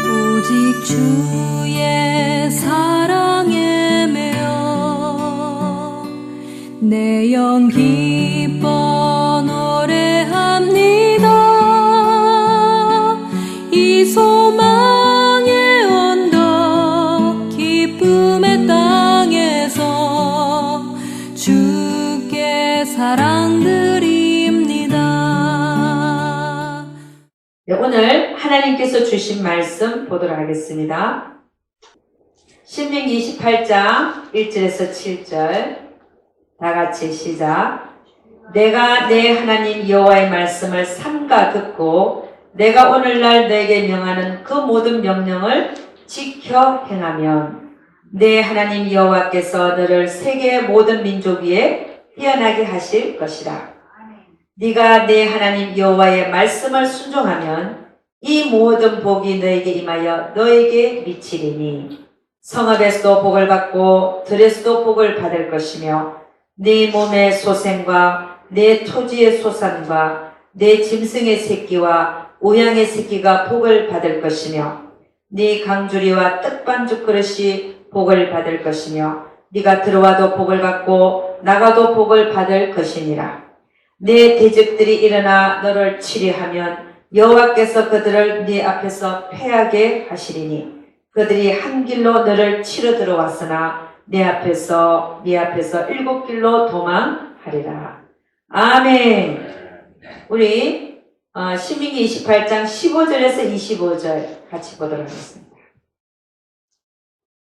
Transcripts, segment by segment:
오직 주의 사랑에 매여 내 영 기뻐 노래합니다. 이 소망의 언덕 기쁨의 땅에서 주께 사랑드립니다. 네, 오늘 하나님께서 주신 말씀 보도록 하겠습니다. 신명기 28장 1절에서 7절 다 같이 시작. 내가 내 하나님 여호와의 말씀을 삼가 듣고 내가 오늘날 너에게 명하는 그 모든 명령을 지켜 행하면 내 하나님 여호와께서 너를 세계의 모든 민족 위에 뛰어나게 하실 것이라. 네가 내 하나님 여호와의 말씀을 순종하면 이 모든 복이 너에게 임하여 너에게 미치리니 성읍에서도 복을 받고 들에서도 복을 받을 것이며 네 몸의 소생과 내 토지의 소산과 내 짐승의 새끼와 우양의 새끼가 복을 받을 것이며 네 강주리와 떡반죽 그릇이 복을 받을 것이며 네가 들어와도 복을 받고 나가도 복을 받을 것이니라. 내 대적들이 일어나 너를 치려하면 여호와께서 그들을 네 앞에서 패하게 하시리니 그들이 한 길로 너를 치러 들어왔으나 네 앞에서 7길로 도망하리라. 아멘. 우리 신명기 28장 15절에서 25절 같이 보도록 하겠습니다.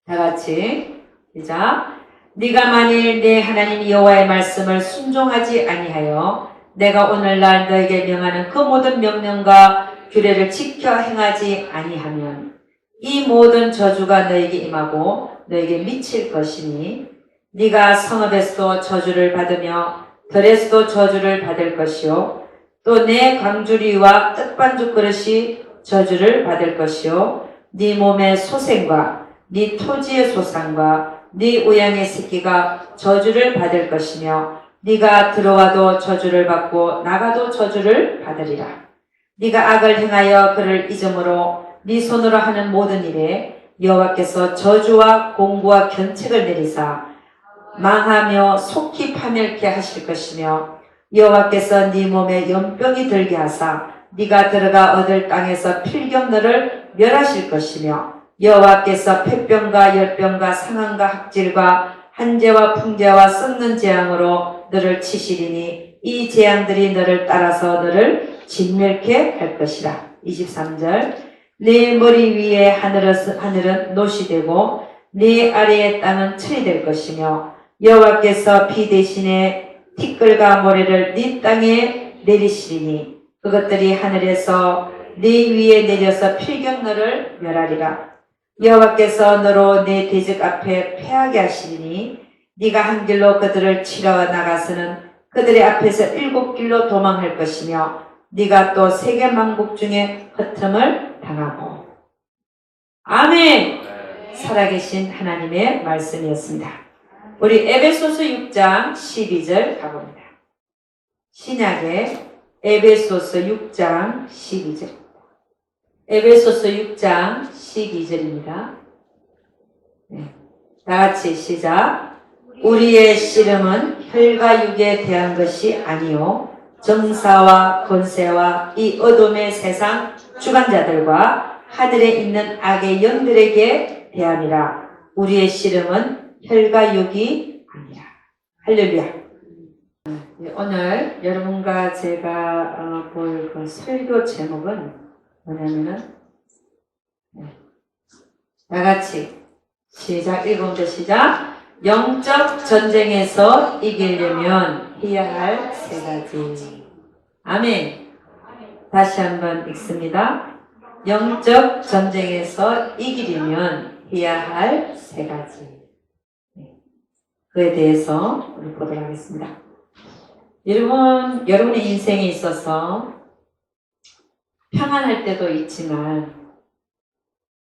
다 같이 시작. 네가 만일 내 하나님 여호와의 말씀을 순종하지 아니하여 내가 오늘날 너에게 명하는 그 모든 명령과 규례를 지켜 행하지 아니하면 이 모든 저주가 너에게 임하고 너에게 미칠 것이니 네가 성읍에서도 저주를 받으며 들에서도 저주를 받을 것이요 또 내 광주리와 떡반죽 그릇이 저주를 받을 것이요 네 몸의 소생과 네 토지의 소산과 네 우양의 새끼가 저주를 받을 것이며 네가 들어와도 저주를 받고 나가도 저주를 받으리라. 네가 악을 행하여 그를 잊음으로 네 손으로 하는 모든 일에 여호와께서 저주와 공고와 견책을 내리사 망하며 속히 파멸케 하실 것이며 여호와께서 네 몸에 연병이 들게 하사 네가 들어가 얻을 땅에서 필경 너를 멸하실 것이며 여호와께서 폐병과 열병과 상함과 학질과 한재와 풍재와 썩는 재앙으로 너를 치시리니 이 재앙들이 너를 따라서 너를 진멸케 할 것이라. 23절 내 머리 위에 하늘은 놋이 되고 내 아래의 땅은 철이 될 것이며 여호와께서 비 대신에 티끌과 모래를 네 땅에 내리시리니 그것들이 하늘에서 네 위에 내려서 필경 너를 멸하리라. 여호와께서 너로 내 대적 앞에 패하게 하시리니 네가 한 길로 그들을 치러 나가서는 그들의 앞에서 7길로 도망할 것이며 네가 또 세계 만국 중에 흩음을 당하고. 아멘. 살아계신 하나님의 말씀이었습니다. 우리 에베소서 6장 12절 가봅니다. 신약의 에베소서 6장 12절. 에베소서 6장 12절입니다. 네. 다같이 시작. 우리의 씨름은 혈과 육에 대한 것이 아니요 정사와 권세와 이 어둠의 세상 주관자들과 하늘에 있는 악의 영들에게 대함이라. 우리의 씨름은 혈과 육이 아니라. 할렐루야. 오늘 여러분과 제가 볼 그 설교 제목은 뭐냐면은 다같이 시작. 읽어보자. 시작. 영적 전쟁에서 이기려면 해야 할 세 가지. 아멘. 다시 한번 읽습니다. 영적 전쟁에서 이기려면 해야 할 세 가지. 그에 대해서 우리 보도록 하겠습니다. 여러분의 인생에 있어서 평안할 때도 있지만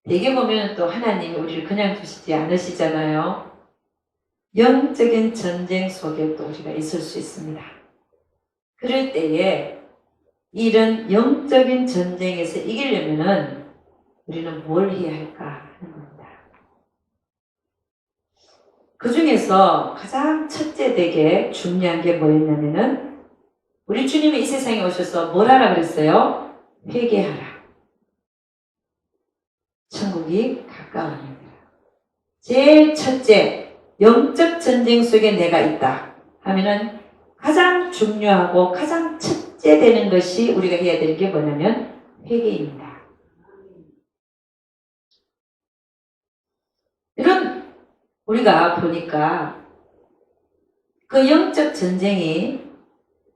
대개 보면 또 하나님이 우리를 그냥 두시지 않으시잖아요. 영적인 전쟁 속에 또 우리가 있을 수 있습니다. 그럴 때에 이런 영적인 전쟁에서 이기려면은 우리는 뭘 해야 할까 하는 겁니다. 그 중에서 가장 첫째 되게 중요한 게 뭐였냐면은 우리 주님이 이 세상에 오셔서 뭘 하라 그랬어요? 회개하라. 천국이 가까워집니다. 제일 첫째, 영적 전쟁 속에 내가 있다 하면은 가장 중요하고 가장 첫째 되는 것이 우리가 해야 될 게 뭐냐면 회개입니다. 이런 우리가 보니까 그 영적 전쟁이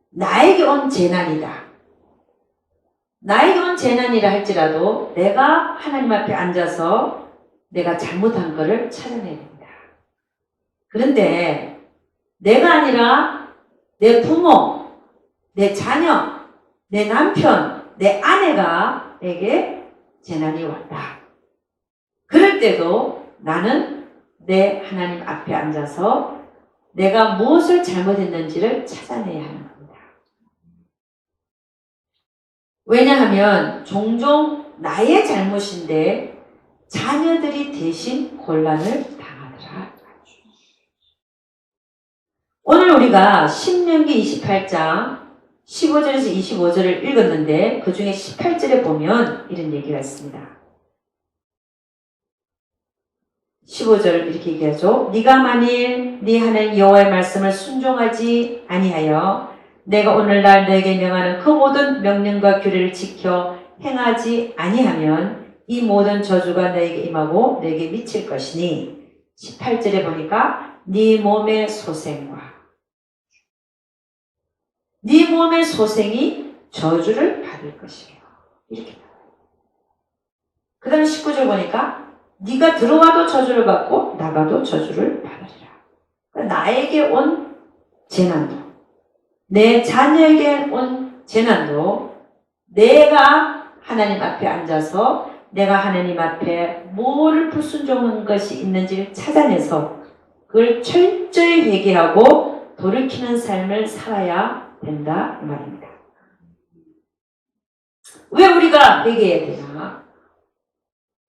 나에게 온 재난이다. 나에게 온 재난이라 할지라도 내가 하나님 앞에 앉아서 내가 잘못한 것을 찾아내야 됩니다. 그런데 내가 아니라 내 부모, 내 자녀, 내 남편, 내 아내가 내게 재난이 왔다. 그럴 때도 나는 내 하나님 앞에 앉아서 내가 무엇을 잘못했는지를 찾아내야 하는 겁니다. 왜냐하면 종종 나의 잘못인데 자녀들이 대신 곤란을 당하더라. 오늘 우리가 신명기 28장 15절에서 25절을 읽었는데 그 중에 18절에 보면 이런 얘기가 있습니다. 15절을 이렇게 얘기하죠. 네가 만일 네 하나님 여호와의 말씀을 순종하지 아니하여 내가 오늘날 너에게 명하는 그 모든 명령과 규례를 지켜 행하지 아니하면 이 모든 저주가 너에게 임하고 너에게 미칠 것이니 18절에 보니까 네 몸의 소생과 네 몸의 소생이 저주를 받을 것이에요. 이렇게 그 다음에 19절 보니까 네가 들어와도 저주를 받고 나가도 저주를 받으리라. 그러니까 나에게 온 재난도 내 자녀에게 온 재난도 내가 하나님 앞에 앉아서 내가 하나님 앞에 뭐를 불순종한 것이 있는지를 찾아내서 그걸 철저히 회개하고 돌이키는 삶을 살아야 된다 이 말입니다. 왜 우리가 회개해야 되나?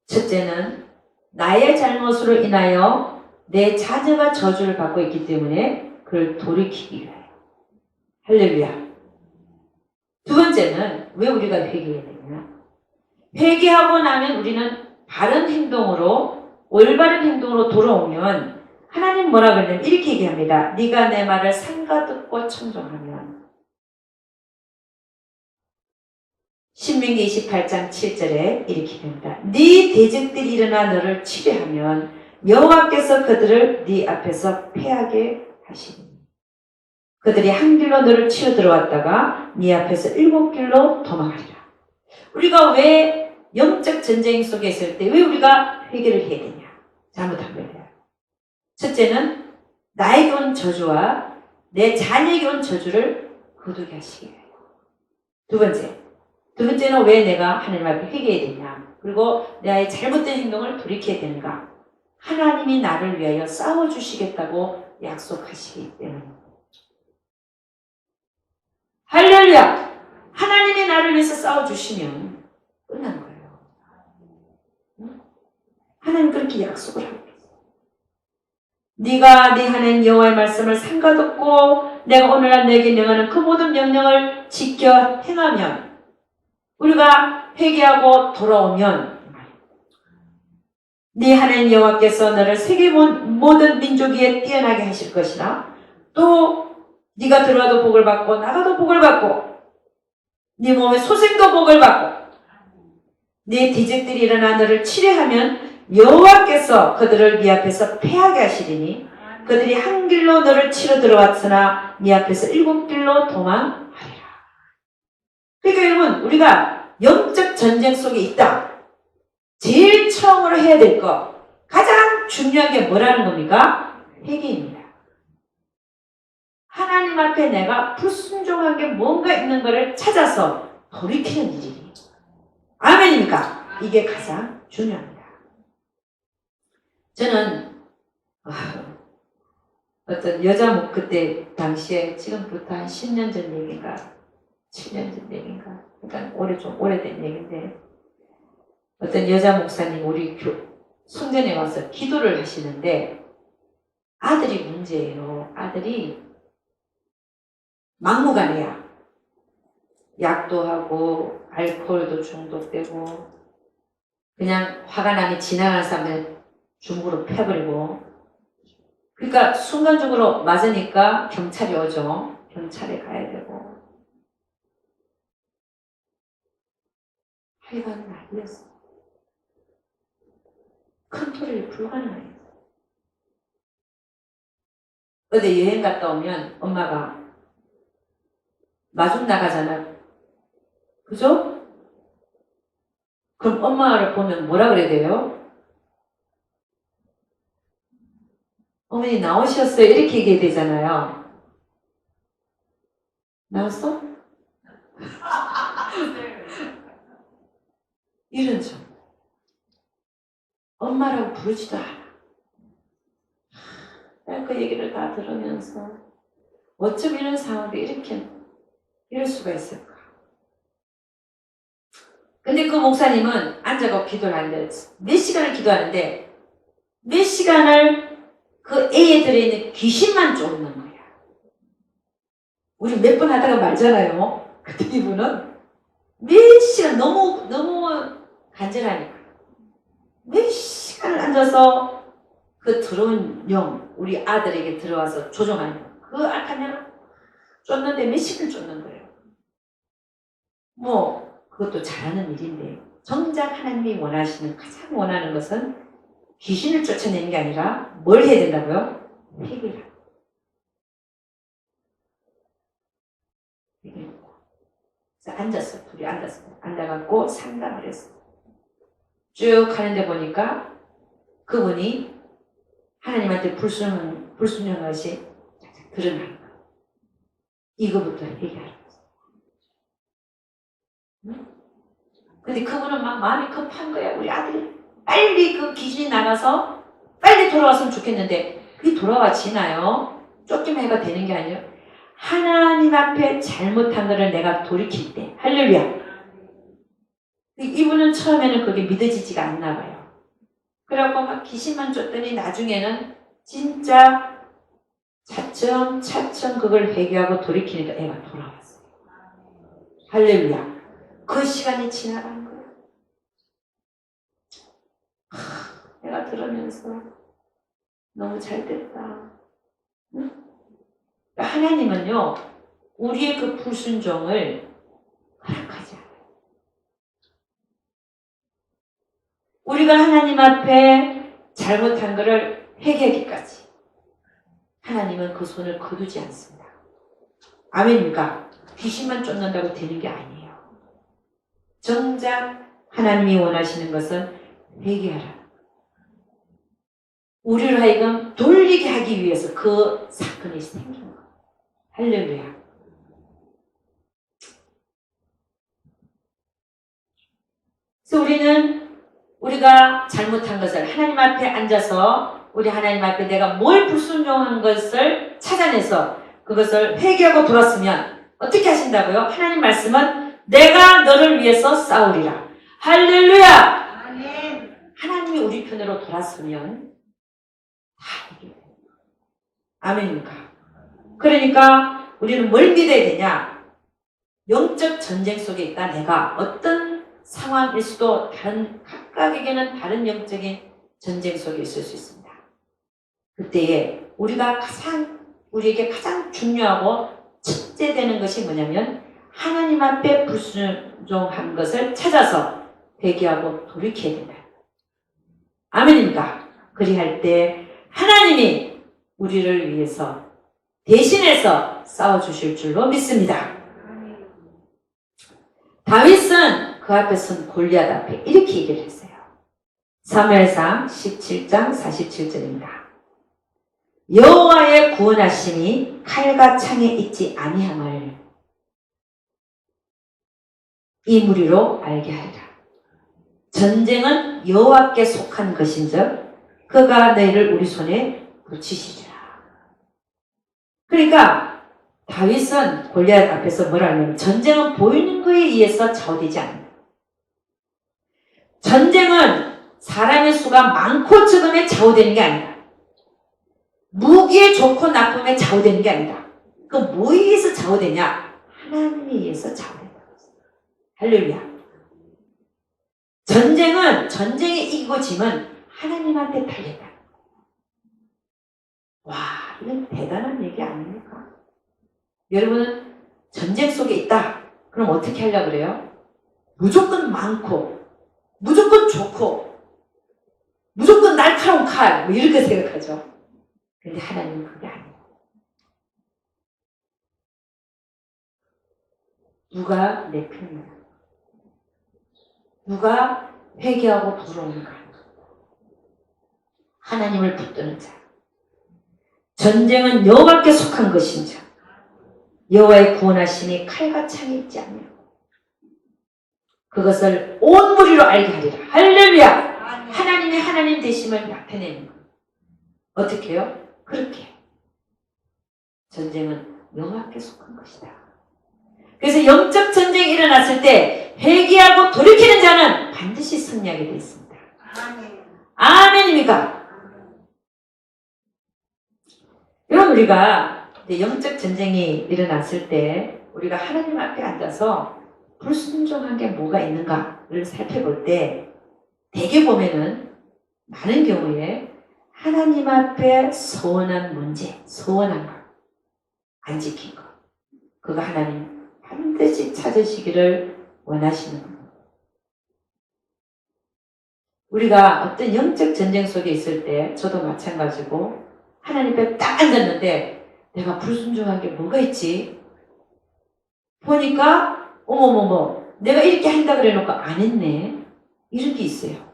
첫째는 나의 잘못으로 인하여 내 자녀가 저주를 받고 있기 때문에 그걸 돌이키기 위하여. 할렐루야. 두 번째는 왜 우리가 회개해야 되냐? 회개하고 나면 우리는 바른 행동으로 올바른 행동으로 돌아오면 하나님 뭐라 그러냐면 이렇게 얘기합니다. 네가 내 말을 삼가듣고 청종하면 신명기 28장 7절에 이렇게 됩니다. 네 대적들이 일어나 너를 치려하면 여호와께서 그들을 네 앞에서 패하게 하시니 그들이 한 길로 너를 치러 들어왔다가 네 앞에서 7길로 도망하리라. 우리가 왜 영적 전쟁 속에 있을 때 왜 우리가 회개를 해야 되냐? 잘못한 거예요. 첫째는 나에게 온 저주와 내 자녀에게 온 저주를 거두게 하시기 위해요. 두 번째는 왜 내가 하나님 앞에 회개해야 되냐? 그리고 나의 잘못된 행동을 돌이켜야 되는가? 하나님이 나를 위하여 싸워주시겠다고 약속하시기 때문입니다. 할렐루야! 하나님이 나를 위해서 싸워주시면 끝난 거예요. 하나님 그렇게 약속을 하고 있어요. 네가 네 하나님 여호와의 말씀을 삼가듣고 내가 오늘날 너에게 명하는 그 모든 명령을 지켜 행하면 우리가 회개하고 돌아오면 네 하나님 여호와께서 너를 세계 모든 민족 위에 뛰어나게 하실 것이라 또 네가 들어와도 복을 받고 나가도 복을 받고 네 몸의 소생도 복을 받고 네 대적들이 일어나 너를 치려하면 여호와께서 그들을 네 앞에서 패하게 하시리니 그들이 한 길로 너를 치러 들어왔으나 네 앞에서 7길로 도망하리라. 그러니까 여러분 우리가 영적 전쟁 속에 있다. 제일 처음으로 해야 될 거 가장 중요한 게 뭐라는 겁니까? 회개입니다. 하나님 앞에 내가 불순종한 게 뭔가 있는 것을 찾아서 돌이키는 일이에요. 아멘입니까? 이게 가장 중요합니다. 저는 어떤 여자 그때 당시에 지금부터 한 10년 전 얘기인가 7년 전 얘기인가 그러니까 좀 오래된 얘기인데 어떤 여자 목사님 우리 성전에 와서 기도를 하시는데 아들이 문제예요. 아들이 막무가내야. 약도 하고 알코올도 중독되고 그냥 화가 나면 지나가는 사람을 중국으로 패버리고 그러니까 순간적으로 맞으니까 경찰이 오죠. 경찰에 가야 되고 하여간 난리였어. 컨트롤이 불가능해요. 어디 여행 갔다 오면 엄마가 마중 나가잖아. 그죠? 그럼 엄마를 보면 뭐라 그래야 돼요? 어머니 나오셨어요? 이렇게 얘기해야 되잖아요. 나왔어? 이런 점. 엄마라고 부르지도 않아. 그 얘기를 다 들으면서 어쩜 이런 상황도 이럴 수가 있을까? 근데 그 목사님은 앉아서 기도를 하는데 몇 시간을 기도하는데 몇 시간을 그 애에 들어있는 귀신만 쫓는 거야. 우리 몇 번 하다가 말잖아요. 그때 이분은 몇 시간 너무 간절하니까 몇 시간을 앉아서 그 들어온 영 우리 아들에게 들어와서 조종하는 거야. 그 악한 영을 쫓는데 몇 시간을 쫓는 거예요. 그것도 잘하는 일인데 정작 하나님이 가장 원하는 것은 귀신을 쫓아내는 게 아니라 뭘 해야 된다고요? 회개를. 그래서 앉았어. 둘이 앉아갖고 상담을 했어. 쭉 하는데 보니까 그분이 하나님한테 불순종한 것이 드러나는 거야. 이거부터 회개하라. 근데 그분은 막 마음이 급한 거야. 우리 아들이 빨리 그 귀신이 나가서 빨리 돌아왔으면 좋겠는데 그게 돌아와지나요? 쫓기만 해가 되는 게 아니에요. 하나님 앞에 잘못한 거를 내가 돌이킬 때 할렐루야. 이분은 처음에는 그게 믿어지지가 않나 봐요. 그래갖고 막 귀신만 쫓더니 나중에는 진짜 차츰 그걸 회개하고 돌이키니까 애가 돌아왔어요. 할렐루야. 그 시간이 지나간 거예요. 내가 들으면서 너무 잘됐다. 응? 하나님은요, 우리의 그 불순종을 허락하지 않아요. 우리가 하나님 앞에 잘못한 것을 회개하기까지 하나님은 그 손을 거두지 않습니다. 아멘입니까? 귀신만 쫓는다고 되는 게 아니에요. 정작 하나님이 원하시는 것은 회개하라. 우리를 하여금 돌리게 하기 위해서 그 사건이 생긴 거예요. 할렐루야. 그래서 우리가 잘못한 것을 하나님 앞에 앉아서 우리 하나님 앞에 내가 뭘 불순종한 것을 찾아내서 그것을 회개하고 돌았으면 어떻게 하신다고요? 하나님 말씀은 내가 너를 위해서 싸우리라. 할렐루야. 아멘. 하나님이 우리 편으로 돌았으면 다 해결돼요. 아멘입니까? 그러니까 우리는 뭘 믿어야 되냐? 영적 전쟁 속에 있다. 내가 어떤 상황일 수도 각각에게는 다른 영적인 전쟁 속에 있을 수 있습니다. 그때에 우리에게 가장 중요하고 첫째 되는 것이 뭐냐면 하나님 앞에 불순종한 것을 찾아서 회개하고 돌이켜야 된다. 아멘입니까? 그리할 때 하나님이 우리를 위해서 대신해서 싸워주실 줄로 믿습니다. 다윗은 그 앞에 선 골리앗 앞에 이렇게 얘기를 했어요. 사무엘상 17장 47절입니다. 여호와의 구원하심이 칼과 창에 있지 아니함을 이 무리로 알게 하리라. 전쟁은 여호와께 속한 것인즉 그가 너희를 우리 손에 붙이시리라. 그러니까 다윗은 골리앗 앞에서 뭐라 하냐면 전쟁은 보이는 것에 의해서 좌우되지 않는다. 전쟁은 사람의 수가 많고 적음에 좌우되는 게 아니다. 무기의 좋고 나쁨에 좌우되는 게 아니다. 그 뭐에 의해서 좌우되냐? 하나님에 의해서 좌우된다. 할렐루야. 전쟁은 전쟁에 이기고 지면 하나님한테 달렸다. 와, 이건 대단한 얘기 아닙니까? 여러분은 전쟁 속에 있다. 그럼 어떻게 하려고 그래요? 무조건 많고, 무조건 좋고, 무조건 날카로운 칼, 뭐 이렇게 생각하죠. 근데 하나님은 그게 아니에요. 누가 내 편이야? 누가 회개하고 돌아오는가? 하나님을 붙드는 자. 전쟁은 여호와께 속한 것인지 여호와의 구원하심이 칼과 창이 있지 않냐. 그것을 온 무리로 알게 하리라. 할렐루야. 하나님의 하나님 되심을 나타내는 것. 어떻게 해요? 그렇게. 전쟁은 여호와께 속한 것이다. 그래서 영적 전쟁이 일어났을 때 회개하고 돌이키는 자는 반드시 승리하게 되어 있습니다. 아멘입니까? 여러분, 우리가 영적 전쟁이 일어났을 때 우리가 하나님 앞에 앉아서 불순종한 게 뭐가 있는가를 살펴볼 때 대개 보면은 많은 경우에 하나님 앞에 서운한 문제, 서운한 것, 안 지킨 것, 그거 하나님 반드시 찾으시기를 원하시는 겁니다. 우리가 어떤 영적 전쟁 속에 있을 때 저도 마찬가지고 하나님 앞에 딱 앉았는데 내가 불순종한 게 뭐가 있지? 보니까 어머머머 내가 이렇게 한다 그래 놓고 안 했네. 이런 게 있어요.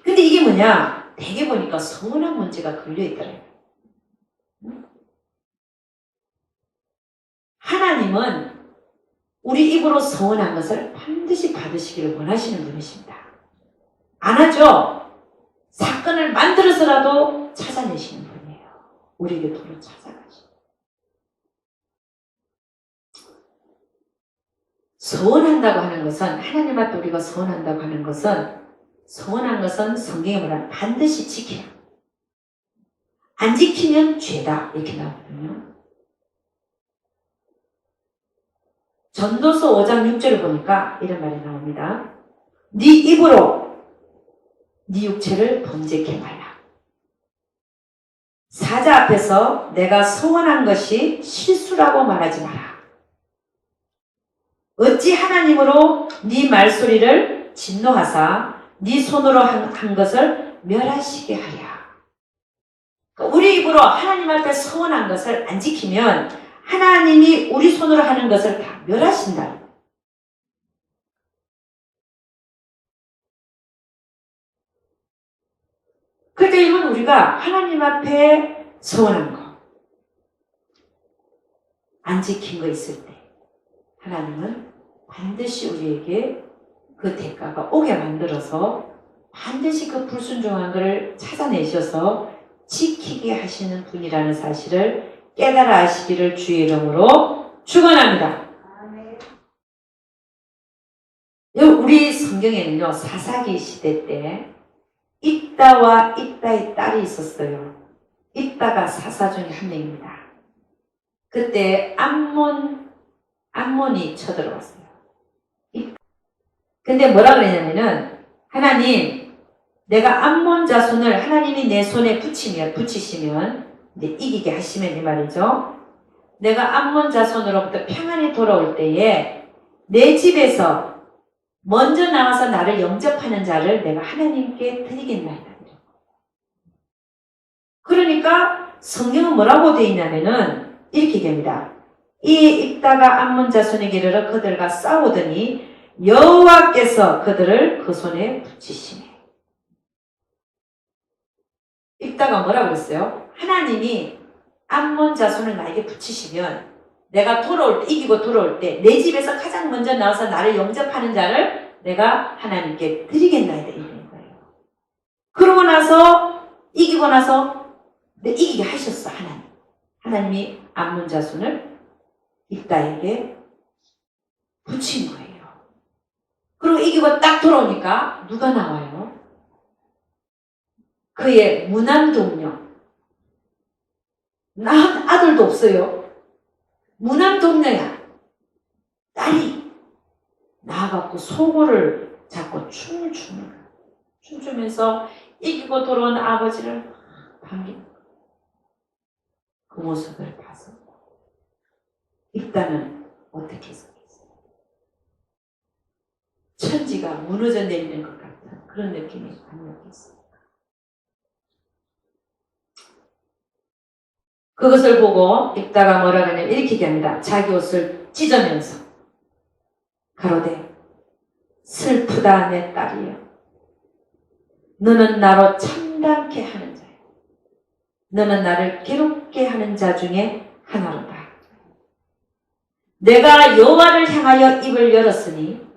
근데 이게 뭐냐? 대개 보니까 서운한 문제가 걸려있더래요. 하나님은 우리 입으로 서운한 것을 반드시 받으시기를 원하시는 분이십니다. 안 하죠? 사건을 만들어서라도 찾아내시는 분이에요. 우리에게 도로 찾아가시고. 서운한다고 하는 것은, 하나님 앞에 우리가 서운한다고 하는 것은, 서운한 것은 성경에 보면 반드시 지켜야. 안 지키면 죄다. 이렇게 나오거든요. 전도서 5장 6절을 보니까 이런 말이 나옵니다. 네 입으로 네 육체를 범죄케 말라. 사자 앞에서 내가 서원한 것이 실수라고 말하지 마라. 어찌 하나님으로 네 말소리를 진노하사 네 손으로 한 것을 멸하시게 하랴. 우리 입으로 하나님 앞에 서원한 것을 안 지키면 하나님이 우리 손으로 하는 것을 다 멸하신다. 그러니까 이건 우리가 하나님 앞에 서원한 거, 안 지킨 거 있을 때 하나님은 반드시 우리에게 그 대가가 오게 만들어서 반드시 그 불순종한 것을 찾아내셔서 지키게 하시는 분이라는 사실을 깨달아 하시기를 주의 이름으로 축원합니다. 우리 성경에는요, 사사기 시대 때 입다와 입다의 딸이 있었어요. 입다가 사사 중에 한 명입니다. 그때 암몬이 쳐들어왔어요. 근데 뭐라 그랬냐면은, 하나님, 내가 암몬 자손을 하나님이 내 손에 붙이시면 이제 이기게 하시면 이 말이죠. 내가 암몬 자손으로부터 평안히 돌아올 때에 내 집에서 먼저 나와서 나를 영접하는 자를 내가 하나님께 드리겠나이다. 그러니까 성경은 뭐라고 되어 있냐면은 이렇게 얘기합니다. 이 입다가 암몬 자손에게 이르러 그들과 싸우더니 여호와께서 그들을 그 손에 붙이시네. 입다가 뭐라 그랬어요? 하나님이 암몬 자손을 나에게 붙이시면 내가 돌아올 때, 이기고 돌아올 때 내 집에서 가장 먼저 나와서 나를 영접하는 자를 내가 하나님께 드리겠나이다 이런 거예요. 그러고 나서 이기고 나서 이기게 하셨어 하나님. 하나님이 암몬 자손을 입다에게 붙인 거예요. 그리고 이기고 딱 돌아오니까 누가 나와요? 그의 무남동녀. 낳은 아들도 없어요. 무남동녀야. 딸이 나와갖고 소고를 잡고 춤을 추는 거야. 춤추면서 이기고 돌아온 아버지를 반기는 거야. 그 모습을 봐서 입다는 어떻게 생겼어요? 천지가 무너져 내리는 것 같은 그런 느낌이 안 느꼈어요. 그것을 보고 입다가 뭐라 하냐면 이렇게 얘기합니다. 자기 옷을 찢으면서 가로되 슬프다 내 딸이여. 너는 나로 참담케 하는 자야. 너는 나를 괴롭게 하는 자 중에 하나로다. 내가 여호와를 향하여 입을 열었으니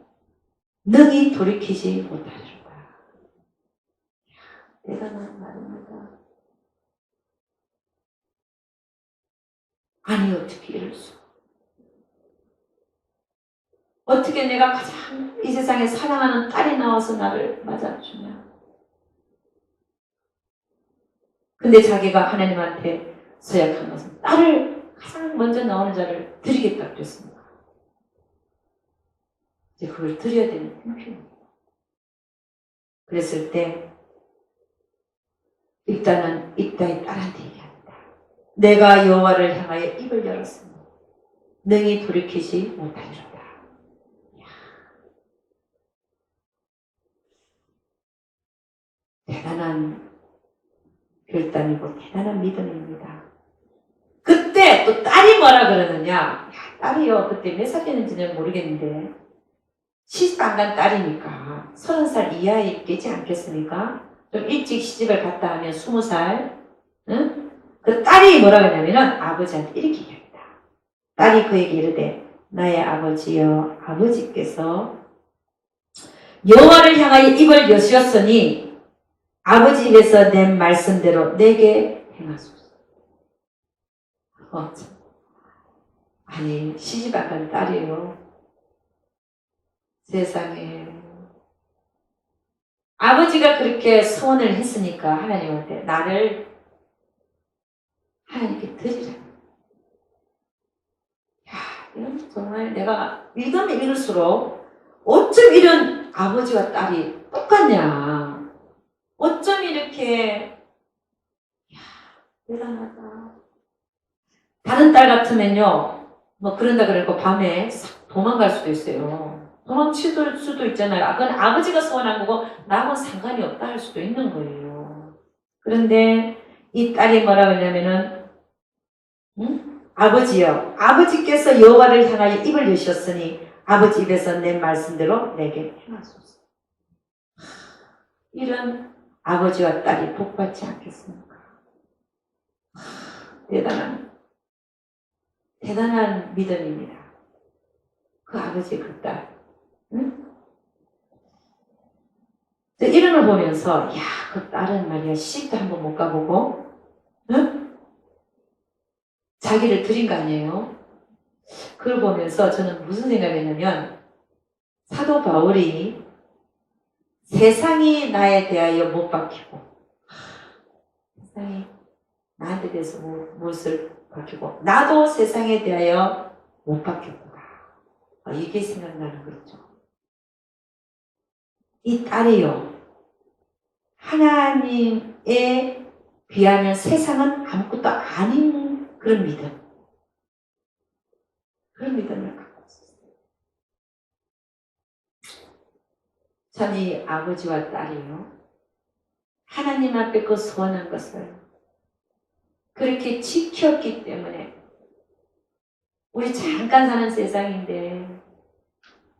능히 돌이키지 못하리로다. 대단한 말입니다. 아니 어떻게 이럴 수가. 어떻게 내가 가장 이 세상에 사랑하는 딸이 나와서 나를 맞아주냐. 근데 자기가 하나님한테 서약한 것은 딸을 가장 먼저 나오는 자를 드리겠다 그랬습니다. 이제 그걸 드려야 되는 형편입니다. 그랬을 때 일단은 입다의 딸한테 얘기합니다. 내가 여호와를 향하여 입을 열었으니 능히 돌이키지 못하리로다. 대단한 결단이고 대단한 믿음입니다. 그때 또 딸이 뭐라 그러느냐. 야, 딸이요. 그때 몇 살이었는지는 모르겠는데 시집 안 간 딸이니까 30살 이하에 있겠지 않겠습니까? 좀 일찍 시집을 갔다 하면 20살. 응? 그 딸이 뭐라 그러냐면은 아버지한테 이렇게 얘기합니다. 딸이 그에게 이르되 나의 아버지여 아버지께서 여호와를 향하여 입을 여시었으니 아버지 입에서 낸 말씀대로 내게 행하소서. 아니 시집 안 간 딸이에요. 세상에 아버지가 그렇게 소원을 했으니까 하나님한테 나를 하나님께 드리라. 야, 이건 정말 내가 읽으면 읽을수록 어쩜 이런 아버지와 딸이 똑같냐. 어쩜 이렇게 대단하다. 다른 딸 같으면요 뭐 그런다 그러고 밤에 싹 도망갈 수도 있어요. 도망칠 수도 있잖아요. 그건 아버지가 소원한 거고 나하고는 상관이 없다 할 수도 있는 거예요. 그런데 이 딸이 뭐라고 하냐면은 아버지여 아버지께서 여호와를 향하여 입을 여셨으니 아버지 입에서 낸 말씀대로 내게 행하소서. 이런 아버지와 딸이 복받지 않겠습니까? 대단한 믿음입니다. 그 아버지 그 딸. 응? 이런 걸 보면서 야, 그 딸은 말이야 시집도 한번 못 가보고 응? 자기를 드린 거 아니에요? 그걸 보면서 저는 무슨 생각했냐면 사도 바울이 세상이 나에 대하여 못 박히고 세상이 나한테 대해서 무엇을 박히고 나도 세상에 대하여 못 박혔구나. 이게 생각나는 거죠. 이 딸이요 하나님에 비하면 세상은 아무것도 아닌 그런 믿음. 그런 믿음을 갖고 있었어요. 전 이 아버지와 딸이요 하나님 앞에 그 소원한 것을 그렇게 지켰기 때문에 우리 잠깐 사는 세상인데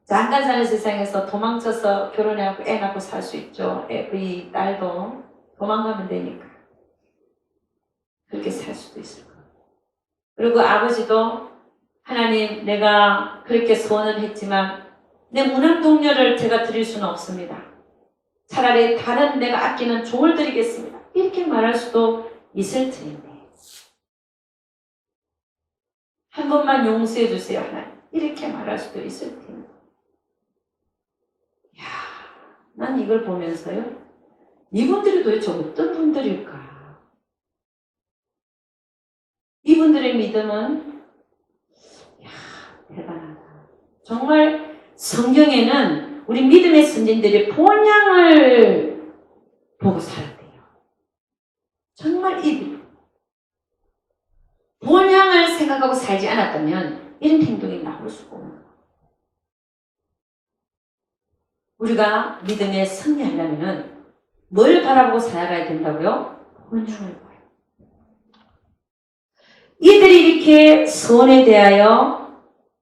잠깐 사는 세상에서 도망쳐서 결혼해갖고 애 낳고 살 수 있죠. 이 딸도 도망가면 되니까. 그리고 아버지도 하나님 내가 그렇게 소원을 했지만 내 무남동녀를 제가 드릴 수는 없습니다. 차라리 다른 내가 아끼는 종을 드리겠습니다. 이렇게 말할 수도 있을 텐데 한 번만 용서해 주세요 하나님. 이렇게 말할 수도 있을 텐데 야, 난 이걸 보면서요. 이분들이 도대체 어떤 분들일까? 이분들의 믿음은 대단하다. 정말 성경에는 우리 믿음의 선진들이 본향을 보고 살았대요. 정말 이 본향을 생각하고 살지 않았다면 이런 행동이 나올 수가 없는 거예요. 우리가 믿음에 승리하려면 뭘 바라보고 살아가야 된다고요? 본향을 봐요. 이들이 이렇게 소원에 대하여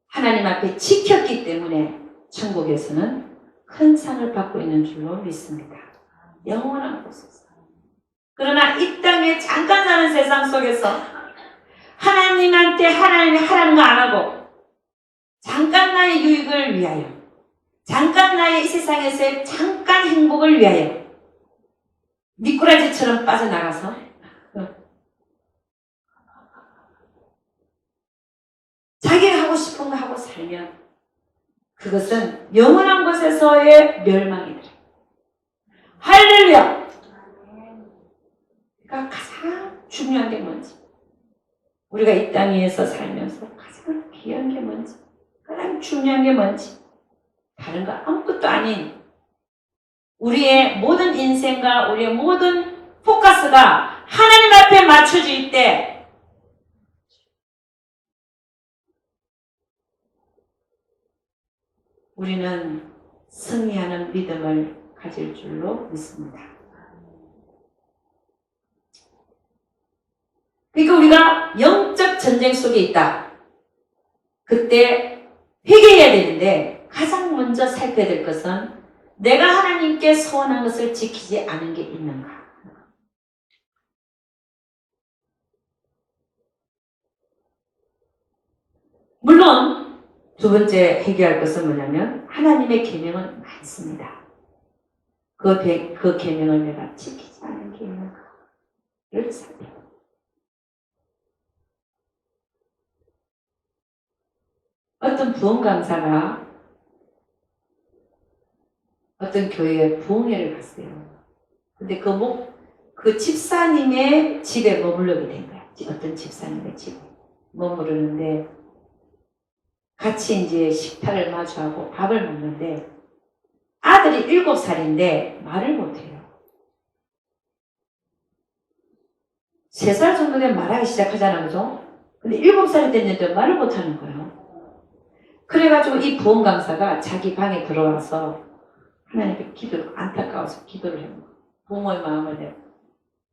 하나님 앞에 지켰기 때문에 천국에서는 큰 상을 받고 있는 줄로 믿습니다. 영원한 곳에서. 그러나 이 땅에 잠깐 사는 세상 속에서 하나님한테 하나님이 하라는 거 안 하고 잠깐 나의 유익을 위하여 잠깐 나의 이 세상에서의 잠깐 행복을 위하여 미꾸라지처럼 빠져나가서 자기가 하고 싶은 거 하고 살면 그것은 영원한 곳에서의 멸망이더라. 할렐루야! 그러니까 가장 중요한 게 뭔지 우리가 이 땅 위에서 살면서 가장 귀한 게 뭔지 가장 중요한 게 뭔지 다른 거 아무것도 아닌 우리의 모든 인생과 우리의 모든 포커스가 하나님 앞에 맞춰질 때 우리는 승리하는 믿음을 가질 줄로 믿습니다. 그러니까 우리가 영적 전쟁 속에 있다. 그때 회개해야 되는데 가장 먼저 살펴야 될 것은 내가 하나님께 소원한 것을 지키지 않은 게 있는가. 물론 두 번째 해결할 것은 뭐냐면 하나님의 계명은 많습니다. 그 계명을 내가 지키지 않은 게 있는가를 살펴요. 어떤 부흥 강사가 어떤 교회에 부흥회를 갔어요. 근데 그 집사님의 집에 머무르게 된 거야. 어떤 집사님의 집에 머무르는데 같이 이제 식탁을 마주하고 밥을 먹는데 아들이 7살인데 말을 못해요. 3살 정도 되면 말하기 시작하잖아, 그죠? 근데 7살이 됐는데 말을 못하는 거예요. 그래가지고 이 부흥 강사가 자기 방에 들어와서 하나님께 안타까워서 기도를 해요. 부모의 마음을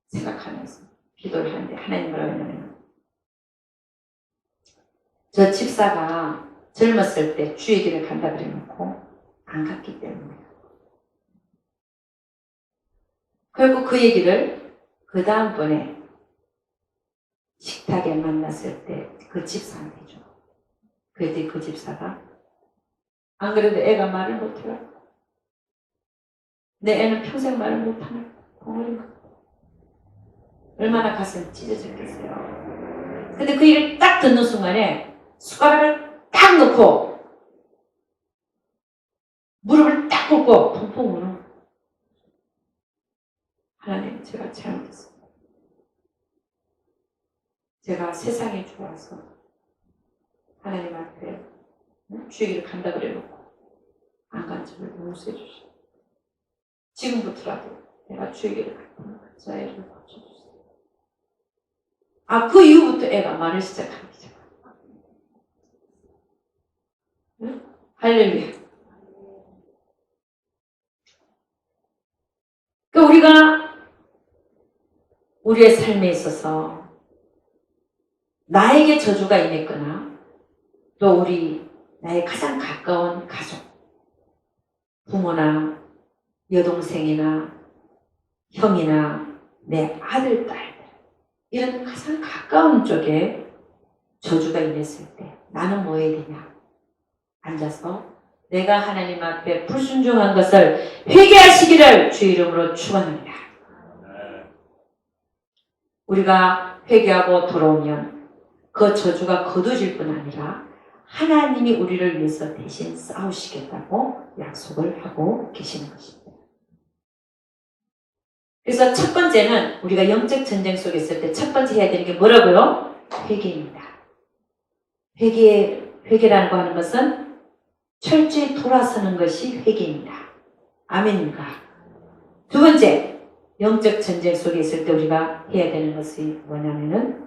생각하면서 기도를 하는데 하나님 뭐라고 했냐면 저 집사가 젊었을 때 주의 길을 간다 그래놓고 안 갔기 때문에 결국 그 얘기를 그 다음번에 식탁에 만났을 때 그 집사한테 해줘. 그랬더니 그 집사가 안 그래도 애가 말을 못해요. 내 애는 평생 말을 못하는 덩어리가 얼마나 가슴이 찢어졌겠어요. 근데 그 얘기를 딱 듣는 순간에 숟가락을 딱 놓고 무릎을 딱 꿇고 펑펑 우는 하나님 제가 잘못했습니다. 제가 세상에 좋아서 하나님 앞에 주의를 간다 그래놓고 안 간 점을 용서해 주시고 지금부터라도 내가 주의를 갔다는 저 애를 고쳐주세요. 그 이후부터 애가 말을 시작하기 시작합니다. 응? 할렐루야. 그러니까 우리가 우리의 삶에 있어서 나에게 저주가 임했거나 또 나의 가장 가까운 가족, 부모나 여동생이나 형이나 내 아들, 딸들 이런 가장 가까운 쪽에 저주가 임했을 때 나는 뭐 해야 되냐? 앉아서 내가 하나님 앞에 불순종한 것을 회개하시기를 주 이름으로 축원합니다. 우리가 회개하고 돌아오면 그 저주가 거두질 뿐 아니라 하나님이 우리를 위해서 대신 싸우시겠다고 약속을 하고 계시는 것입니다. 그래서 첫 번째는 우리가 영적 전쟁 속에 있을 때 첫 번째 해야 되는 게 뭐라고요? 회개입니다. 회개라고 하는 것은 철저히 돌아서는 것이 회개입니다. 아멘입니까? 두 번째, 영적 전쟁 속에 있을 때 우리가 해야 되는 것이 뭐냐면은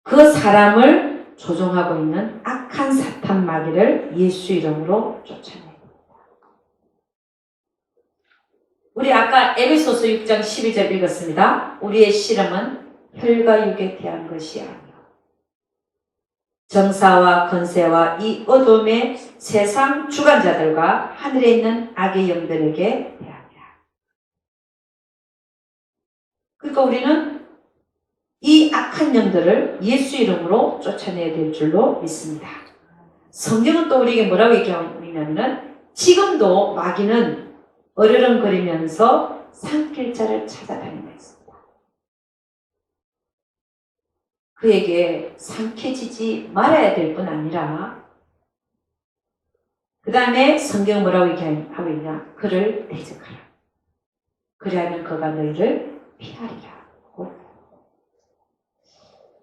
그 사람을 조종하고 있는 악한 사탄 마귀를 예수 이름으로 쫓아내야 됩니다. 우리 아까 에베소서 6장 12절 읽었습니다. 우리의 씨름은 혈과 육에 대한 것이 아니요 정사와 권세와 이 어둠의 세상 주관자들과 하늘에 있는 악의 영들에게 대하니라. 그러니까 우리는 이 악한 영들을 예수 이름으로 쫓아내야 될 줄로 믿습니다. 성경은 또 우리에게 뭐라고 얘기하고 있냐면은 지금도 마귀는 어르렁거리면서 삼킬 자를 찾아다니고 있습니다. 그에게 삼켜지지 말아야 될 뿐 아니라 그 다음에 성경은 뭐라고 얘기하고 있냐? 그를 대적하라. 그리하면 그가 너희를 피하리라.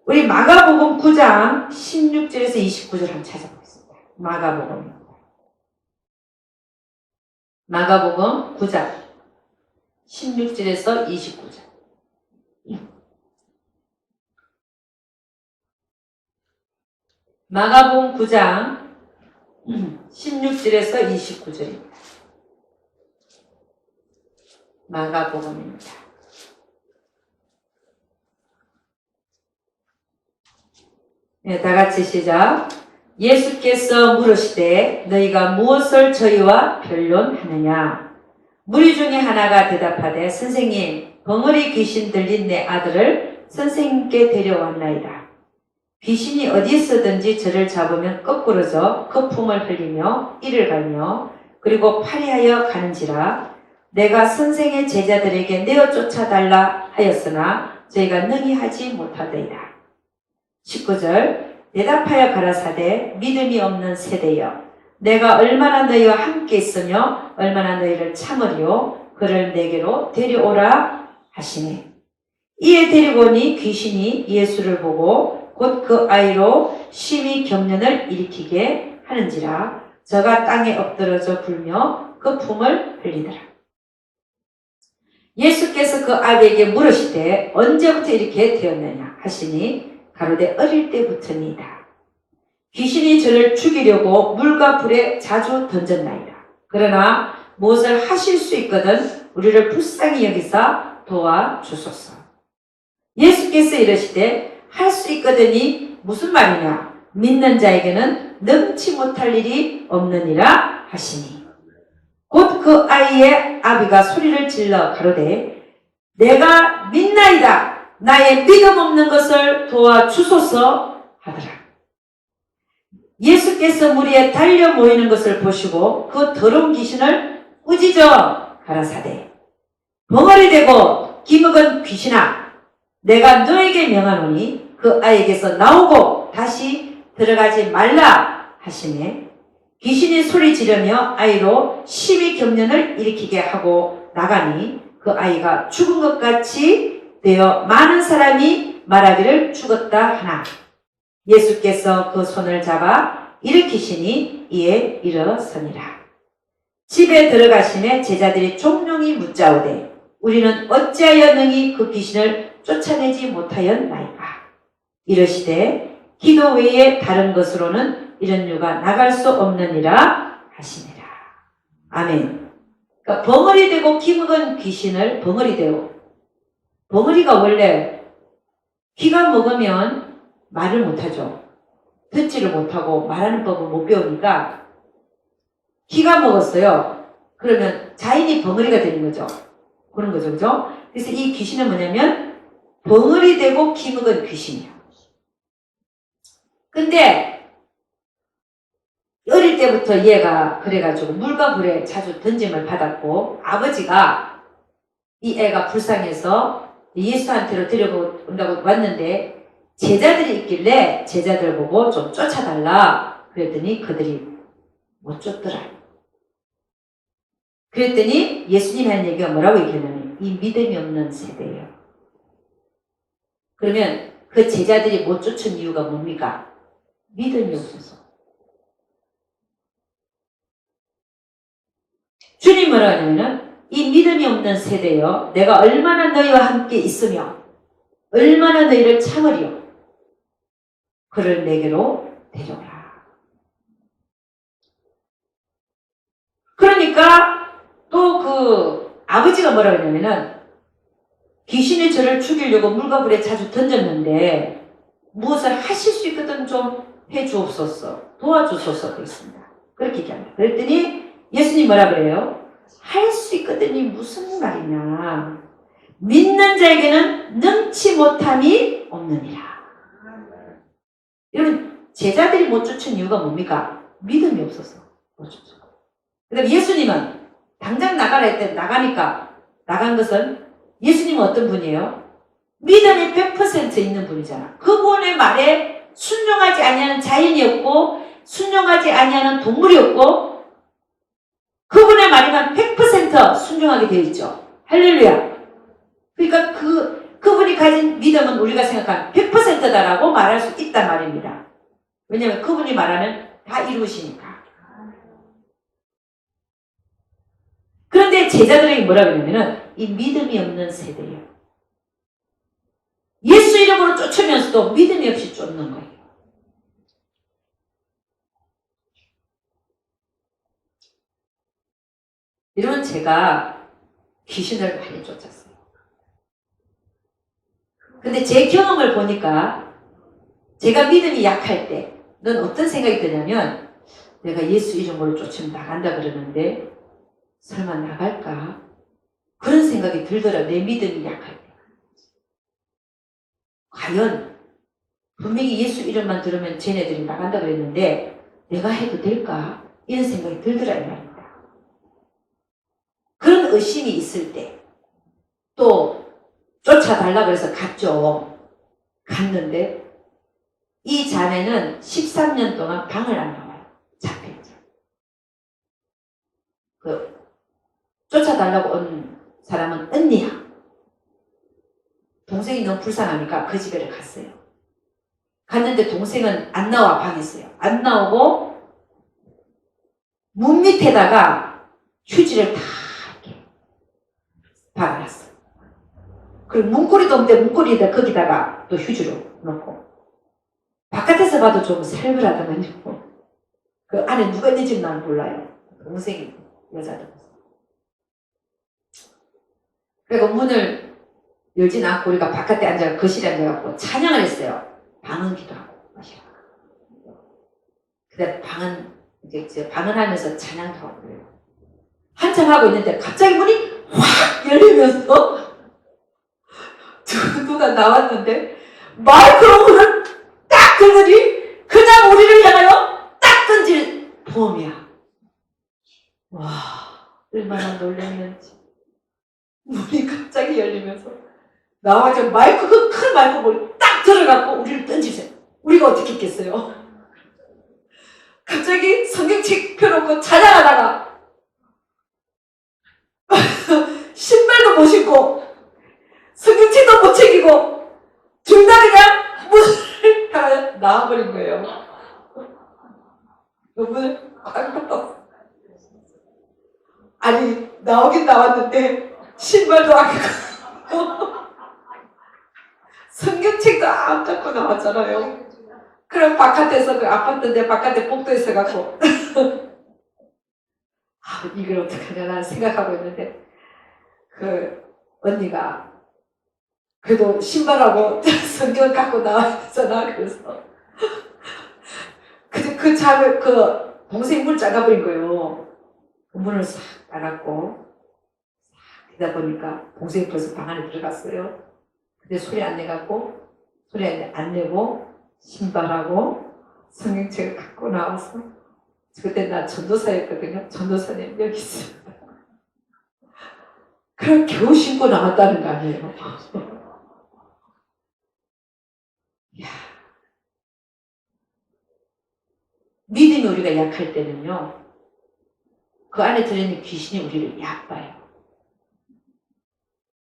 우리 마가복음 9장 16절에서 29절 한번 찾아보겠습니다. 마가복음 9장 16절에서 29절. 마가복음 9장 16절에서 29절입니다. 마가복음입니다. 네, 다 같이 시작. 예수께서 물으시되 너희가 무엇을 저희와 변론하느냐? 무리 중에 하나가 대답하되 선생님, 벙어리 귀신 들린 내 아들을 선생님께 데려왔나이다. 귀신이 어디서든지 저를 잡으면 거꾸러져 거품을 흘리며 이를 갈며 그리고 파리하여 가는지라. 내가 선생의 제자들에게 내어 쫓아달라 하였으나 저희가 능히 하지 못하더이다. 19절 대답하여 가라사대 믿음이 없는 세대여 내가 얼마나 너희와 함께 있으며 얼마나 너희를 참으리요 그를 내게로 데려오라 하시니 이에 데리고 오니 귀신이 예수를 보고 곧 그 아이로 심히 경련을 일으키게 하는지라 저가 땅에 엎드러져 굴며 거품을 흘리더라. 예수께서 그 아이에게 물으시되 언제부터 이렇게 되었느냐 하시니 가로되 어릴 때부터니이다. 귀신이 저를 죽이려고 물과 불에 자주 던졌나이다. 그러나 무엇을 하실 수 있거든 우리를 불쌍히 여기사 도와주소서. 예수께서 이르시되 할 수 있거든이 무슨 말이냐? 믿는 자에게는 능치 못할 일이 없느니라 하시니 곧 그 아이의 아비가 소리를 질러 가로되 내가 믿나이다. 나의 믿음 없는 것을 도와주소서 하더라. 예수께서 무리에 달려 모이는 것을 보시고 그 더러운 귀신을 꾸짖어 가라사대 벙어리 되고 기먹은 귀신아 내가 너에게 명하노니 그 아이에게서 나오고 다시 들어가지 말라 하시네. 귀신이 소리 지르며 아이로 심히 경련을 일으키게 하고 나가니 그 아이가 죽은 것 같이 되어 많은 사람이 말하기를 죽었다 하나 예수께서 그 손을 잡아 일으키시니 이에 일어서니라. 집에 들어가시매 제자들이 종용이 묻자오되 우리는 어찌하여 능히 그 귀신을 쫓아내지 못하였나이까? 이르시되 기도 외에 다른 것으로는 이런 유가 나갈 수 없느니라 하시니라. 아멘. 그러니까 벙어리 되고 기먹은 귀신을 벙어리 되고 벙어리가 원래 귀가 먹으면 말을 못하죠. 듣지를 못하고 말하는 법을 못 배우니까 귀가 먹었어요. 그러면 자인이 벙어리가 되는 거죠. 그런 거죠. 그죠? 그래서 이 귀신은 뭐냐면 벙어리 되고 기먹은 귀신이야. 근데 어릴 때부터 얘가 그래가지고 물과 불에 자주 던짐을 받았고 아버지가 이 애가 불쌍해서 예수한테로 데려온다고 왔는데 제자들이 있길래 제자들 보고 좀 쫓아달라 그랬더니 그들이 못 쫓더라. 그랬더니 예수님이 한 얘기가 뭐라고 얘기하냐면 이 믿음이 없는 세대예요. 그러면 그 제자들이 못 쫓은 이유가 뭡니까? 믿음이 없어서. 주님 뭐라고 하냐면은 이 믿음이 없는 세대여 내가 얼마나 너희와 함께 있으며 얼마나 너희를 참으리요 그를 내게로 데려오라. 그러니까 또 그 아버지가 뭐라고 했냐면은 귀신이 저를 죽이려고 물과 불에 자주 던졌는데 무엇을 하실 수 있거든 좀 해주옵소서 도와주소서 그랬습니다. 그렇게 얘기합니다. 그랬더니 예수님 뭐라 그래요? 할 수 있거든이 무슨 말이냐. 믿는 자에게는 능치 못함이 없느니라. 여러분 제자들이 못 쫓은 이유가 뭡니까? 믿음이 없어서 못 쫓은 거예요. 그 다음에 예수님은 당장 나가라 했더니 나가니까 나간 것은 예수님은 어떤 분이에요? 믿음이 100% 있는 분이잖아. 그분의 말에 순종하지 아니하는 자연이었고 순종하지 아니하는 동물이었고 그분의 말이만 100% 순종하게 되어 있죠. 할렐루야. 그러니까 그분이 가진 믿음은 우리가 생각한 100%다라고 말할 수 있단 말입니다. 왜냐하면 그분이 말하면 다 이루시니까. 그런데 제자들에게 뭐라 그러냐면은 이 믿음이 없는 세대예요. 예수 이름으로 쫓으면서도 믿음이 없이 쫓는 거예요. 여러분 제가 귀신을 많이 쫓았어요. 근데 제 경험을 보니까 제가 믿음이 약할 때 넌 어떤 생각이 드냐면 내가 예수 이름으로 쫓으면 나간다 그러는데 설마 나갈까? 그런 생각이 들더라. 내 믿음이 약할 때. 과연 분명히 예수 이름만 들으면 쟤네들이 나간다 그랬는데 내가 해도 될까? 이런 생각이 들더라 이 말입니다. 그런 의심이 있을 때 또 쫓아달라고 해서 갔죠. 갔는데 이 자매는 13년 동안 방을 안 나와요. 잡혀있죠. 쫓아달라고 온 사람은 언니야. 동생이 너무 불쌍하니까 그 집에 갔어요. 갔는데 동생은 안 나와 방에서요. 안 나오고 문 밑에다가 휴지를 다 이렇게 박아놨어. 그리고 문고리도 없는데 문고리에다 거기다가 또 휴지로 넣고 바깥에서 봐도 좀 살벌하더만요. 그 안에 누가 있는지는 난 몰라요. 동생이 여자들. 그리고 문을 열진 않고 우리가 바깥에 앉아 거실에 앉아갖고 찬양을 했어요. 방언 기도하고 그다음 방언 하면서 찬양도 하고 그래요. 한참 하고 있는데 갑자기 문이 확 열리면서 누가 나왔는데 마이크로폰을 딱 들더니 그냥 우리를 향하여 딱 던질 보험이야. 와 얼마나 놀랐는지. 문이 갑자기 열리면서 나와서 마이크 그 큰 마이크를 딱 들어갖고 우리를 던지세요. 우리가 어떻게 했겠어요? 갑자기 성경책 펴놓고 찬양하다가 신발도 못 신고 성경책도 못 챙기고 둘 다 그냥 문을 나와버린 거예요. 문을 꽉 닫았어. 아니 나오긴 나왔는데 신발도 안 갖고 성경책도 안 갖고 나왔잖아요. 그럼 바깥에서 그 아팠던데 바깥에 복도에 있어갖고 이걸 어떡하냐 나는 생각하고 있는데 그 언니가 그래도 신발하고 성경 갖고 나왔잖아. 그래서 그 잠을 그 동생이 문을 잠가버린 거예요. 그 문을 싹 닫았고 싹 되다 보니까 동생이 벌써 방 안에 들어갔어요. 근데 소리 안 내갖고, 소리 안 내고, 신발하고, 성경책을 갖고 나와서, 그때 나 전도사였거든요. 전도사님 여기 있습니다. 그럼 겨우 신고 나왔다는 거 아니에요. 이야. 믿음이 우리가 약할 때는요, 그 안에 들어있는 귀신이 우리를 얕봐요.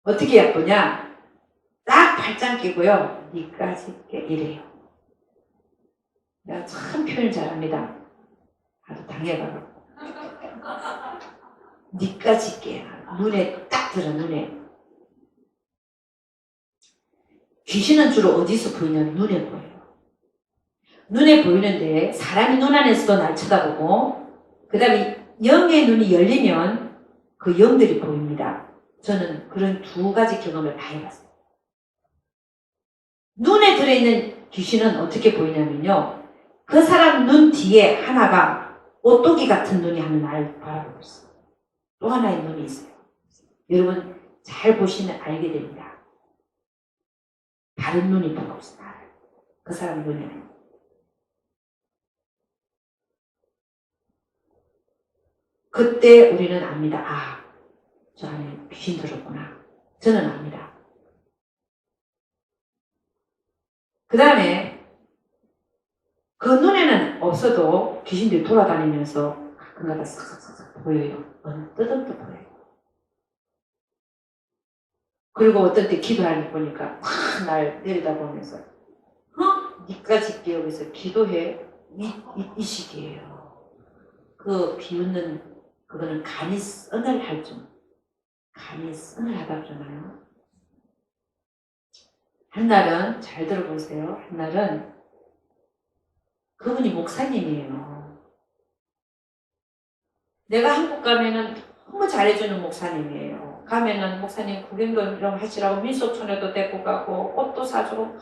어떻게 얕보냐? 딱 발짱 끼고요, 니까지 깨 이래요. 내가 참 표현 잘합니다. 아주 당해봐요. 니까지 깨. 눈에 딱 들어, 눈에. 귀신은 주로 어디서 보이냐면 눈에 보여요. 눈에 보이는데 사람이 눈 안에서도 날 쳐다보고, 그 다음에 영의 눈이 열리면 그 영들이 보입니다. 저는 그런 두 가지 경험을 다 해봤어요. 눈에 들어있는 귀신은 어떻게 보이냐면요, 그 사람 눈 뒤에 하나가 오뚜기 같은 눈이 하나 날 바라보고 있어요. 또 하나의 눈이 있어요. 여러분 잘 보시면 알게 됩니다. 다른 눈이 보고 있어요. 그 사람 눈에. 그때 우리는 압니다. 아, 저 안에 귀신 들었구나. 저는 압니다. 그 다음에 그 눈에는 없어도 귀신들이 돌아다니면서 가끔가다 싹싹싹 보여요. 언뜻언뜻 보여요. 그리고 어떤 때 기도하는 거 보니까 탁 날 내려다보면서 니까지 기억해서 기도해. 이 시기예요. 그 비웃는 그거는 간이 서늘할 좀. 간이 서늘하다 그러나요? 한날은 잘 들어보세요. 한날은 그분이 목사님이에요. 내가 한국 가면은 너무 잘해주는 목사님이에요. 가면은 목사님 구경도 좀 하시라고 민속촌에도 데리고 가고 옷도 사주고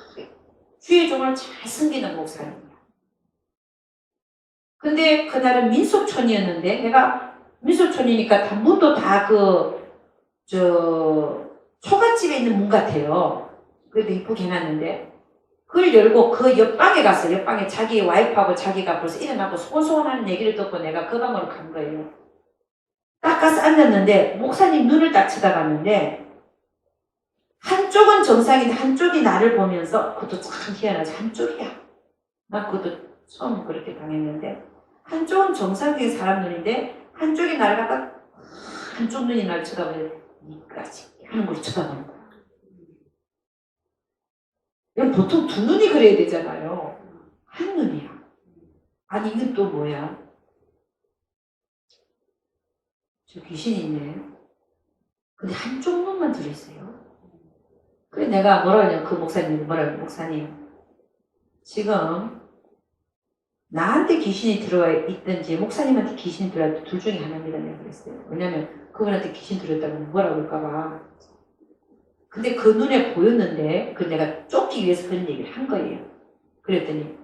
주의 종을 잘 섬기는 목사님이야. 근데 그날은 민속촌이었는데 내가 민속촌이니까 다 문도 다 초가집에 있는 문 같아요. 그래도 이쁘게 해놨는데 그걸 열고 그 옆방에 갔어요. 옆방에 자기 와이프하고 자기가 벌써 일어나고 소원소원하는 얘기를 듣고 내가 그 방으로 간 거예요. 딱 가서 앉았는데 목사님 눈을 딱 쳐다봤는데 한쪽은 정상인데 한쪽이 나를 보면서 그것도 참 희한하지. 한쪽이야. 나 그것도 처음 그렇게 당했는데 한쪽은 정상적인 사람 눈인데 한쪽이 나를 갖다 한쪽 눈이 나를 쳐다보는데 니까지 하는 걸 쳐다보는 거야. 보통 두 눈이 그래야 되잖아요. 한 눈이야. 아니 이건 또 뭐야? 저 귀신이 있네. 근데 한쪽 눈만 들어있어요. 그래 내가 뭐라 그러냐면 그 목사님이 뭐라 그러냐면 목사님 지금 나한테 귀신이 들어와 있든지 목사님한테 귀신이 들어와 있든지 둘 중에 하나입니다. 내가 그랬어요. 왜냐면 그분한테 귀신 들어있다면 뭐라 그럴까봐. 근데 그 눈에 보였는데 그 내가 쫓기 위해서 그런 얘기를 한 거예요. 그랬더니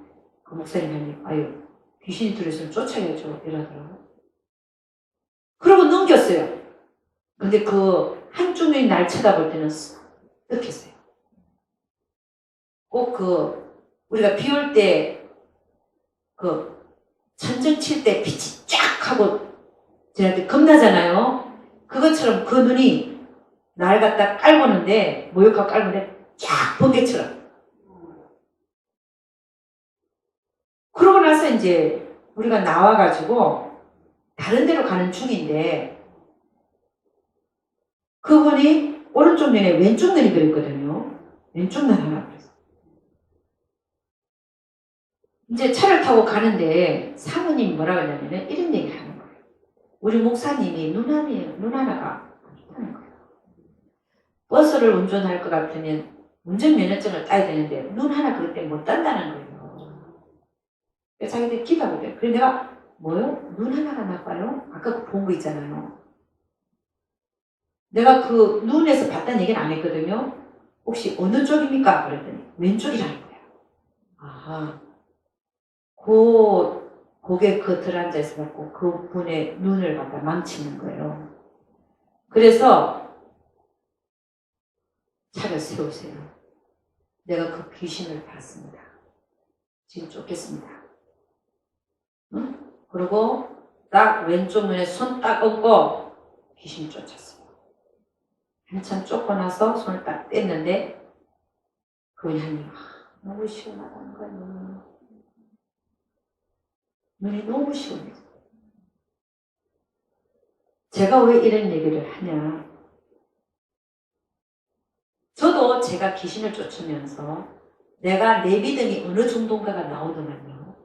그 목사님이 아유 귀신이 들어있으면 쫓아야죠 이러더라고요. 그러고 넘겼어요. 근데 그 한쪽 눈이 날 쳐다볼 때는 쓱했어요. 꼭 우리가 비 올 때 천정 칠 때 빛이 쫙 하고 저한테 겁나잖아요. 그것처럼 그 눈이 날 갖다 깔보는데 모욕하고 깔보는데 쫙 번개처럼. 그러고 나서 이제 우리가 나와가지고 다른 데로 가는 중인데 그분이 오른쪽 눈에 왼쪽 눈이 들어있거든요. 왼쪽 눈 하나 그랬어요. 이제 차를 타고 가는데 사모님이 뭐라고 하냐면 이런 얘기를 하는 거예요. 우리 목사님이 눈 하나가 좋다는 거예요. 버스를 운전할 것 같으면 운전면허증을 따야 되는데 눈 하나 그럴 때 못 딴다는 거예요. 그래서 자기들 기도하고 그래요. 그래서 내가 뭐요? 눈 하나가 나빠요? 아까 본 거 있잖아요. 내가 그 눈에서 봤다는 얘기는 안 했거든요. 혹시 어느 쪽입니까? 그랬더니 왼쪽이라는 거야. 아하. 고개 들어앉아 있어갖고 그분의 눈을 갖다 망치는 거예요. 그래서 차를 세우세요. 내가 그 귀신을 봤습니다. 지금 쫓겠습니다. 응? 그리고 딱 왼쪽 눈에 손 딱 얹고 귀신이 쫓았어요. 한참 쫓고 나서 손을 딱 뗐는데 그 눈이 너무 시원하다는 거예요. 눈이 너무 시원해요. 제가 왜 이런 얘기를 하냐. 저도 제가 귀신을 쫓으면서 내가 내 믿음이 어느 정도인가가 나오더만요.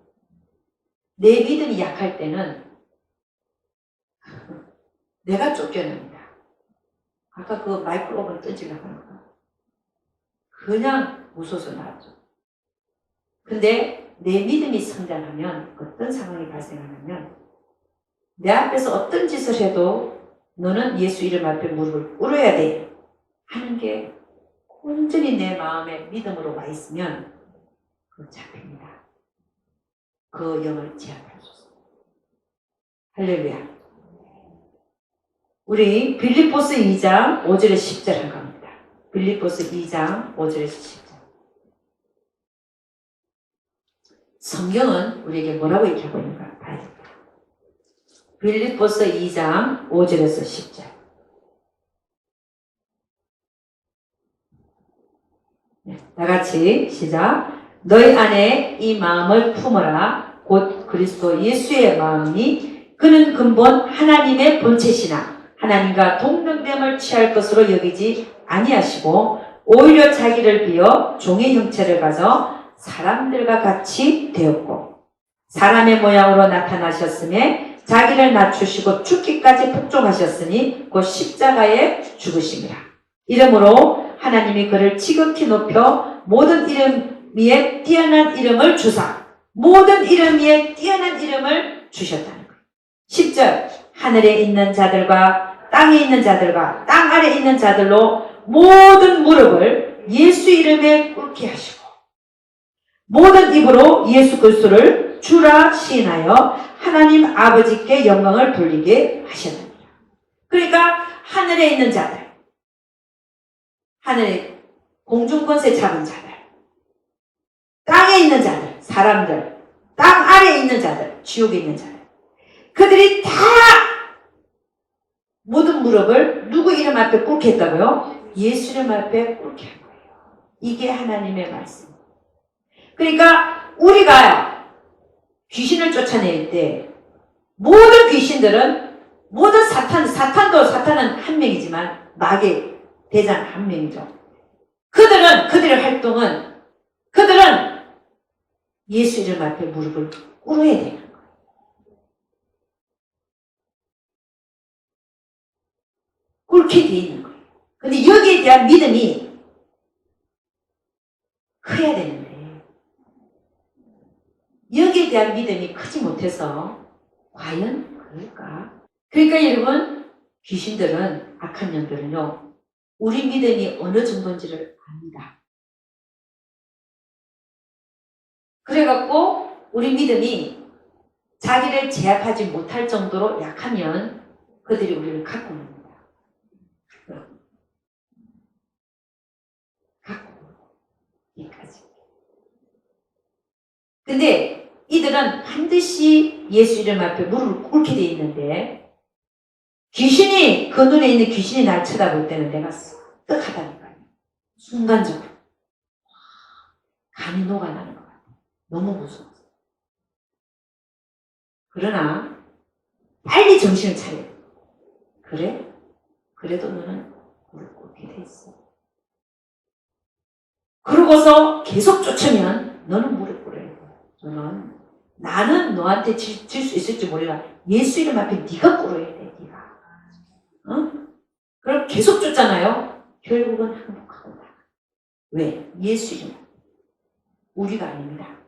내 믿음이 약할 때는 내가 쫓겨납니다. 아까 그 마이크로 오븐 던지려고 하는 거. 그냥 무서워서 나왔죠. 근데 내 믿음이 성장하면 어떤 상황이 발생하냐면 내 앞에서 어떤 짓을 해도 너는 예수 이름 앞에 무릎을 꿇어야 돼 하는 게 온전히 내 마음에 믿음으로 와 있으면 그거 잡힙니다. 그 영을 제압하소서. 할렐루야. 우리 빌립보스 2장 5절에 10절 한 겁니다. 빌립보스 2장 5절에서 10절. 성경은 우리에게 뭐라고 얘기하고 있는가 봐야 됩니다. 빌립보스 2장 5절에서 10절. 네, 다같이 시작. 너희 안에 이 마음을 품어라. 곧 그리스도 예수의 마음이 그는 근본 하나님의 본체시나 하나님과 동등됨을 취할 것으로 여기지 아니하시고 오히려 자기를 비어 종의 형체를 가져 사람들과 같이 되었고 사람의 모양으로 나타나셨음에 자기를 낮추시고 죽기까지 복종하셨으니 곧 십자가에 죽으심이라. 이러므로 하나님이 그를 지극히 높여 모든 이름 위에 뛰어난 이름을 주사 모든 이름 위에 뛰어난 이름을 주셨다는 거예요. 10절 하늘에 있는 자들과 땅에 있는 자들과 땅 아래 있는 자들로 모든 무릎을 예수 이름에 꿇게 하시고 모든 입으로 예수 그리스도를 주라 시인하여 하나님 아버지께 영광을 돌리게 하셨느니라. 그러니까 하늘에 있는 자들, 하늘에 공중권세 잡은 자들, 땅에 있는 자들, 사람들, 땅 아래에 있는 자들, 지옥에 있는 자들, 그들이 다 모든 무릎을 누구 이름 앞에 꿇게 했다고요? 예수 이름 앞에 꿇게 한 거예요. 이게 하나님의 말씀. 그러니까 우리가 귀신을 쫓아낼 때 모든 귀신들은 모든 사탄은 한 명이지만 마귀 대장 한 명이죠. 그들의 활동은 그들은 예수 이름 앞에 무릎을 꿇어야 되는 거예요. 꿇게 돼 있는 거예요. 근데 여기에 대한 믿음이 커야 되는데 여기에 대한 믿음이 크지 못해서 과연 그럴까? 그러니까 여러분 귀신들은 악한 영들은요 우리 믿음이 어느 정도인지를 압니다. 그래갖고 우리 믿음이 자기를 제압하지 못할 정도로 약하면 그들이 우리를 갖고 옵니다. 갖고 여기까지. 근데 이들은 반드시 예수 이름 앞에 무릎을 꿇게 돼 있는데 귀신이 그 눈에 있는 귀신이 날 쳐다볼 때는 내가 쓱하다니까요. 순간적으로 감이 녹아나는 것 같아요. 너무 무서워서. 그러나 빨리 정신을 차려요. 그래? 그래도 너는 무릎 꿇게 돼 있어. 그러고서 계속 쫓으면 너는 무릎 꿇어야 돼. 나는 너한테 질 수 있을지 몰라. 예수 이름 앞에 네가 꿇어야 돼. 네가. 응? 그럼 계속 쫓잖아요. 결국은 항복하고 나. 왜? 예수 이름. 우리가 아닙니다.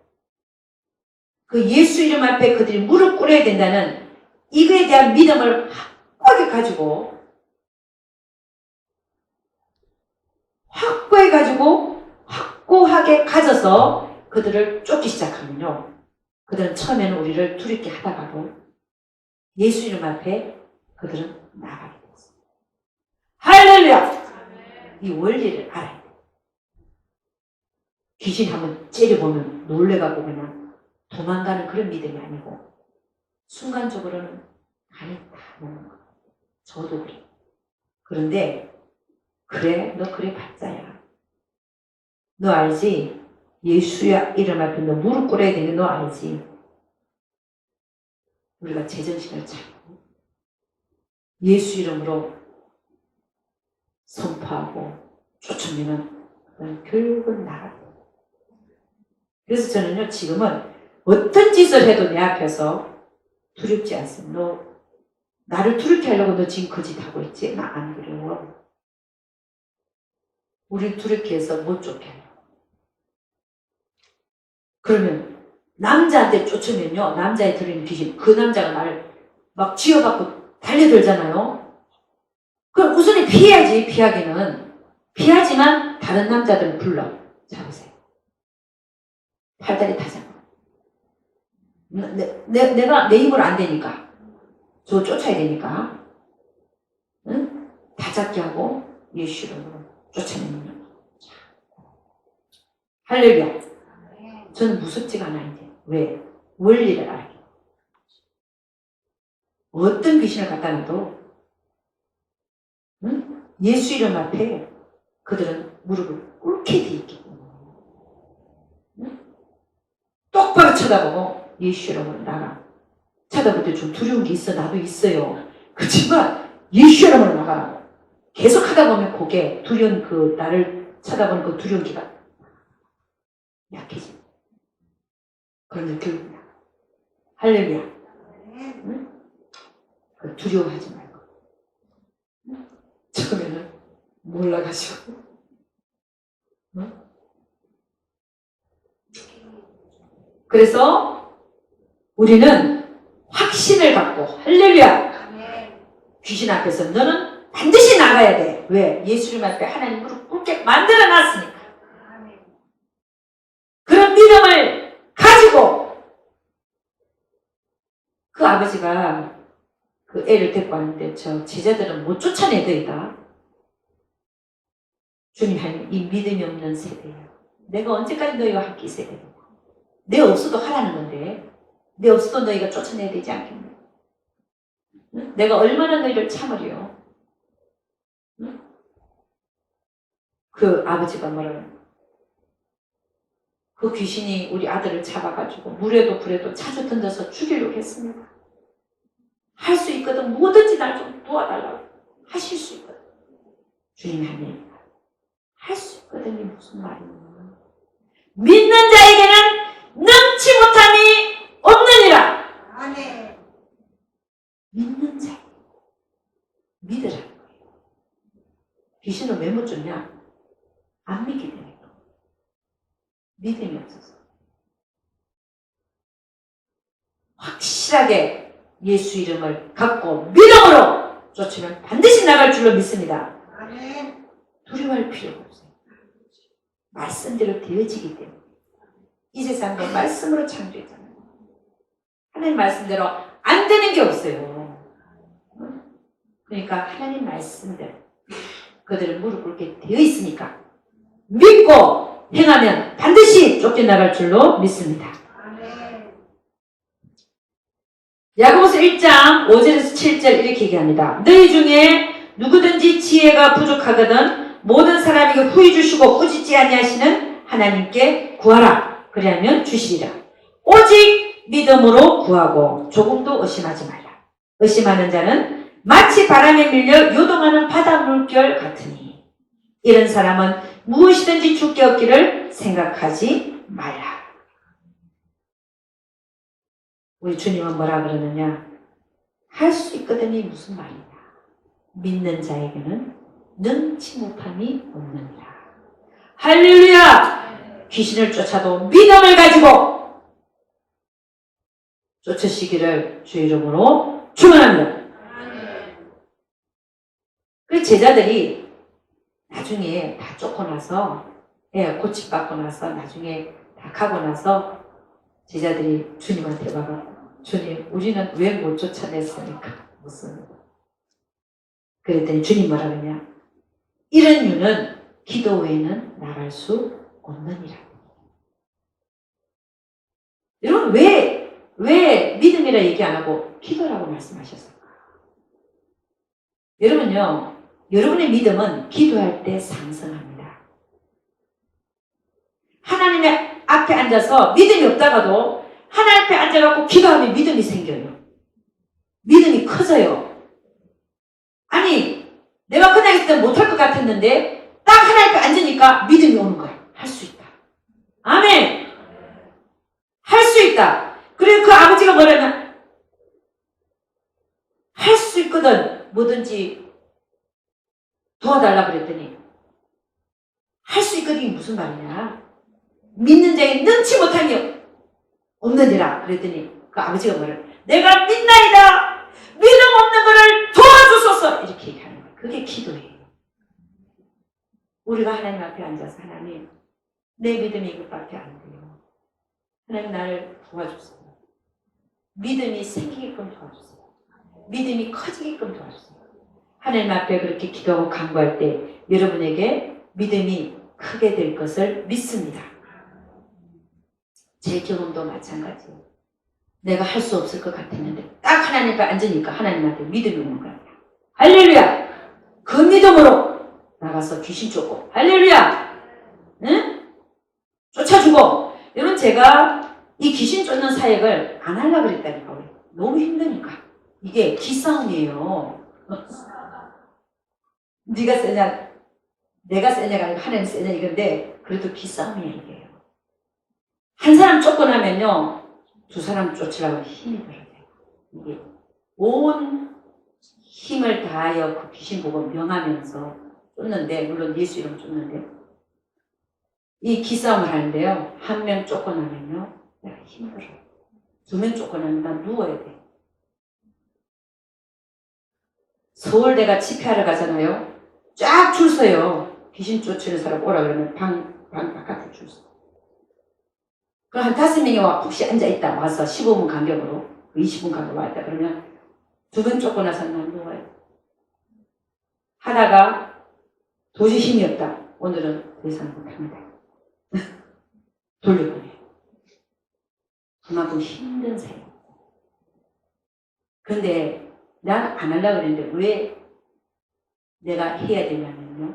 그 예수 이름 앞에 그들이 무릎 꿇어야 된다는 이거에 대한 믿음을 확고하게 가지고 확고하게 가져서 그들을 쫓기 시작하면요. 그들은 처음에는 우리를 두렵게 하다가도 예수 이름 앞에 그들은 나가게 됐어요. 할렐루야! 이 원리를 알아야 돼요. 귀신 한번 째려보면 놀래가고 그냥 도망가는 그런 믿음이 아니고 순간적으로는 아니 다 먹는 거. 저도 그래. 그런데 그래 너 그래 봤자야. 너 알지? 예수야 이름 앞에 너 무릎 꿇어야 되는 거 너 알지? 우리가 제정신을 차리고 예수 이름으로 선포하고 쫓으면은 결국은 나가. 그래서 저는요 지금은 어떤 짓을 해도 내 앞에서 두렵지 않습니다. 너 나를 두렵게 하려고 너 지금 그 짓 하고 있지? 나 안 두려워. 우리를 두렵게 해서 못 쫓게 하려고. 그러면 남자한테 쫓으면요 남자에 들리는 귀신 그 남자가 나를 막 쥐어받고 달려들잖아요. 그럼 우선은 피해야지. 피하지만 다른 남자들은 불러 잡으세요. 팔다리 다 잡아. 내가 내 힘으로 안 되니까 저 쫓아야 되니까 응? 다 잡게 하고 예수 이름으로 쫓아내는 거예요. 할렐루야. 저는 무섭지가 않아 이제. 왜? 원리를 알게. 어떤 귀신을 갖다 놔도 응? 예수 이름 앞에 그들은 무릎을 꿇게 돼 있기 때문에 응? 똑바로 쳐다보고 예수 이름으로 나가. 쳐다볼 때 좀 두려운 게 있어. 나도 있어요. 그렇지만 예수 이름으로 나가라고. 계속 하다 보면 그게 두려운 그 나를 쳐다보는 그 두려운 기가 약해집니다. 그러면 결국 나가. 할렐루야. 응? 두려워하지 말고. 응? 처음에는 몰라가지고. 응? 그래서 우리는 확신을 갖고 할렐루야. 귀신 앞에서 너는 반드시 나가야 돼. 왜? 예수님 앞에 하나님 무릎 꿇게 만들어 놨으니까. 그런 믿음을 가지고 그 아버지가 그 애를 데리고 왔는데 저 제자들은 못 쫓아내더이다. 주님 하나님 이 믿음이 없는 세대예요. 내가 언제까지 너희와 함께 있어야 되냐. 내 없어도 하라는 건데 내 없어도 너희가 쫓아내야 되지 않겠냐. 응? 내가 얼마나 너희를 참으려. 응? 그 아버지가 뭐라고 그 귀신이 우리 아들을 잡아가지고 물에도 불에도 자주 던져서 죽이려고 했습니다. 할 수 있거든. 뭐든지 날 좀 도와달라고 하실 수 있거든. 주님 하나님 할 수 있거든요. 무슨 말이냐. 믿는 자에게는 능치 못함이 없느니라. 아멘. 믿는 자 믿으라는 거예요. 귀신은 왜 못 쫓냐? 안 믿기 때문에. 믿음이 없어서. 확실하게 예수 이름을 갖고 믿음으로 쫓으면 반드시 나갈 줄로 믿습니다. 아멘. 두려워할 필요가 없어요. 말씀대로 되어지기 때문에. 이 세상도 말씀으로 창조했잖아요. 하나님 말씀대로 안 되는 게 없어요. 그러니까 하나님 말씀대로 그들은 무릎 꿇게 되어 있으니까 믿고 행하면 반드시 쫓겨나갈 줄로 믿습니다. 야고보서 1장 5절에서 7절 이렇게 얘기합니다. 너희 중에 누구든지 지혜가 부족하거든 모든 사람에게 후히 주시고 꾸짖지 아니하시는 하나님께 구하라. 그리하면 주시리라. 오직 믿음으로 구하고 조금도 의심하지 말라. 의심하는 자는 마치 바람에 밀려 요동하는 바다 물결 같으니 이런 사람은 무엇이든지 죽게 얻기를 생각하지 말라. 우리 주님은 뭐라 그러느냐? 할 수 있거든이 무슨 말이냐? 믿는 자에게는 능치 못함이 없느니라. 할렐루야! 귀신을 쫓아도 믿음을 가지고 쫓으시기를 주 이름으로 축원합니다. 그 제자들이 나중에 다 쫓고 나서 고침받고 나서 나중에 다 가고 나서 제자들이 주님한테 와가 주님 우리는 왜 못 쫓아냈습니까? 무슨 그랬더니 주님 뭐라 그러냐? 이런 유는 기도 외에는 나갈 수 없느니라. 여러분, 왜 믿음이라 얘기 안 하고 기도라고 말씀하셨을까? 여러분요, 여러분의 믿음은 기도할 때 상승합니다. 하나님의 앞에 앉아서 믿음이 없다가도 하나님 앞에 앉아갖고 기도하면 믿음이 생겨요. 믿음이 커져요. 아니, 내가 그냥 있을 때 못할 것 같았는데 딱 하나님 앞에 앉으니까 믿음이 오는 거야. 할 수 있다. 아멘. 할 수 있다. 그리고 그 아버지가 뭐라냐? 할 수 있거든. 뭐든지 도와달라 그랬더니 할 수 있거든. 이게 무슨 말이냐? 믿는 자에 능치 못함이 없느니라 그랬더니 그 아버지가 뭐라? 내가 믿나이다. 믿음 없는 거를 도와주소서. 이렇게 얘기하는 거야. 그게 기도예요. 우리가 하나님 앞에 앉아서 하나님, 내 믿음이 이것밖에 안 돼요. 하나님 나를 도와주세요. 믿음이 생기게끔 도와주세요. 믿음이 커지게끔 도와주세요. 하나님 앞에 그렇게 기도하고 간구할 때 여러분에게 믿음이 크게 될 것을 믿습니다. 제 경험도 마찬가지예요. 내가 할 수 없을 것 같았는데 딱 하나님 앞에 앉으니까 하나님한테 믿음이 오는 거야. 할렐루야! 그 믿음으로 나가서 귀신 쫓고 할렐루야! 응? 쫓아주고. 여러분, 제가 이 귀신 쫓는 사역을 안 하려고 그랬다니까. 너무 힘드니까. 이게 기싸움이에요. 네가 세냐 내가 세냐가 아니고 하나님 세냐 이건데 그래도 기싸움이에요. 이게요. 한 사람 쫓고 나면요 두 사람 쫓으려고 힘이 들어요. 이게 온 힘을 다하여 그 귀신 보고 명하면서 쫓는데, 물론 예수 이름 쫓는데 이 기싸움을 하는데요, 한 명 쫓고 나면요 내가 힘들어요. 두 명 쫓고 나면 난 누워야 돼. 서울대가 집회하러 가잖아요. 쫙 줄 서요. 귀신 쫓는 사람 오라 그러면 방 바깥에 줄 서. 그럼 한 5명이 와 혹시 앉아있다 와서 15분 간격으로 20분 간격으로 와있다 그러면 두 명 쫓고 나서 난 누워요. 하다가 도저히 힘이 없다. 오늘은 더 이상 못합니다. 돌려보내요. 그만큼 힘든 삶. 근데 난 안 하려고 그랬는데 왜 내가 해야 되냐면요.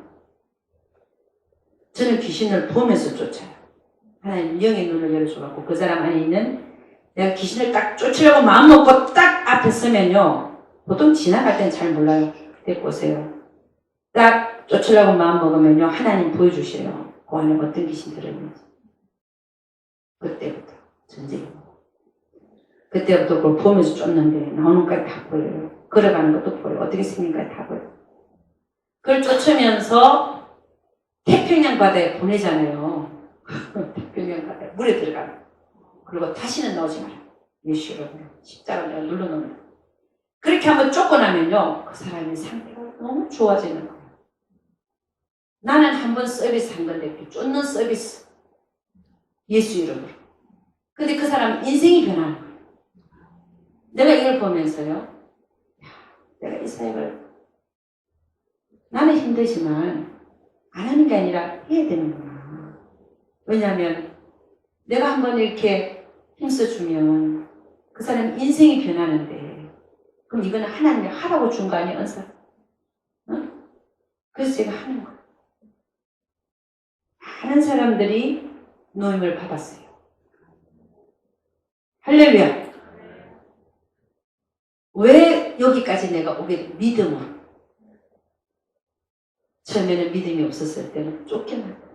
저는 귀신을 보면서 쫓아요. 하나님 영의 눈을 열어줘갖고 그 사람 안에 있는 내가 귀신을 딱 쫓으려고 마음먹고 딱 앞에 서면요. 보통 지나갈 때는 잘 몰라요. 데리고 오세요. 딱 쫓으려고 마음먹으면요. 하나님 보여주셔요. 그 안에 어떤 귀신 들어있는지. 그때부터 전쟁입니다. 그때부터 그걸 보면서 쫓는데 나오는 것까지 다 보여요. 걸어가는 것도 보여요. 어떻게 생긴 것까지 다 보여요. 그걸 쫓으면서 태평양 바다에 보내잖아요. 태평양 바다에 물에 들어가요. 그리고 다시는 나오지 마요. 예수 이름으로 십자가를 내가 눌러놓는. 그렇게 한번 쫓고 나면요 그 사람의 상태가 너무 좋아지는 거예요. 나는 한번 서비스 한 건데 쫓는 서비스 예수 이름으로. 근데 그 사람 인생이 변하는 거예요. 내가 이걸 보면서요 내가 이 사역을 나는 힘들지만 안 하는 게 아니라 해야 되는구나. 왜냐하면 내가 한번 이렇게 힘써주면 그 사람 인생이 변하는데 그럼 이거는 하나님이 하라고 준 거 아니야, 은사? 응? 그래서 제가 하는 거예요. 많은 사람들이 노임을 받았어요. 할렐루야. 왜 여기까지 내가 오게 된 믿음으로. 처음에는 믿음이 없었을 때는 쫓겨났다.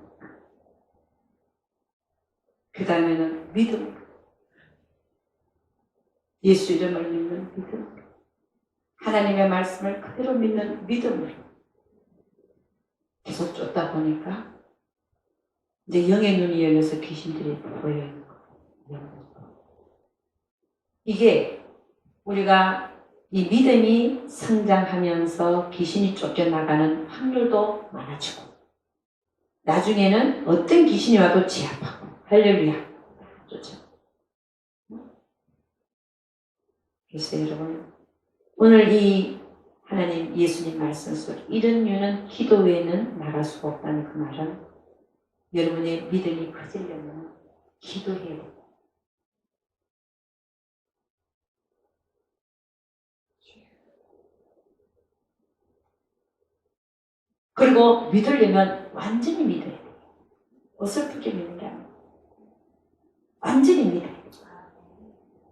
그 다음에는 믿음으로. 예수 이름을 믿는 믿음으로. 하나님의 말씀을 그대로 믿는 믿음으로. 계속 쫓다 보니까 이제 영의 눈이 열려서 귀신들이 보여요. 이게 우리가 이 믿음이 성장하면서 귀신이 쫓겨나가는 확률도 많아지고 나중에는 어떤 귀신이 와도 제압하고 할렐루야 쫓아. 그래서 여러분 오늘 이 하나님 예수님 말씀 속 이런 유는 기도 외에는 나갈 수가 없다는 그 말은 여러분의 믿음이 커지려면 기도해야 됩니다. 그리고 믿으려면 완전히 믿어야 돼요. 어설프게 믿는 게 아니에요. 완전히 믿어야 돼요.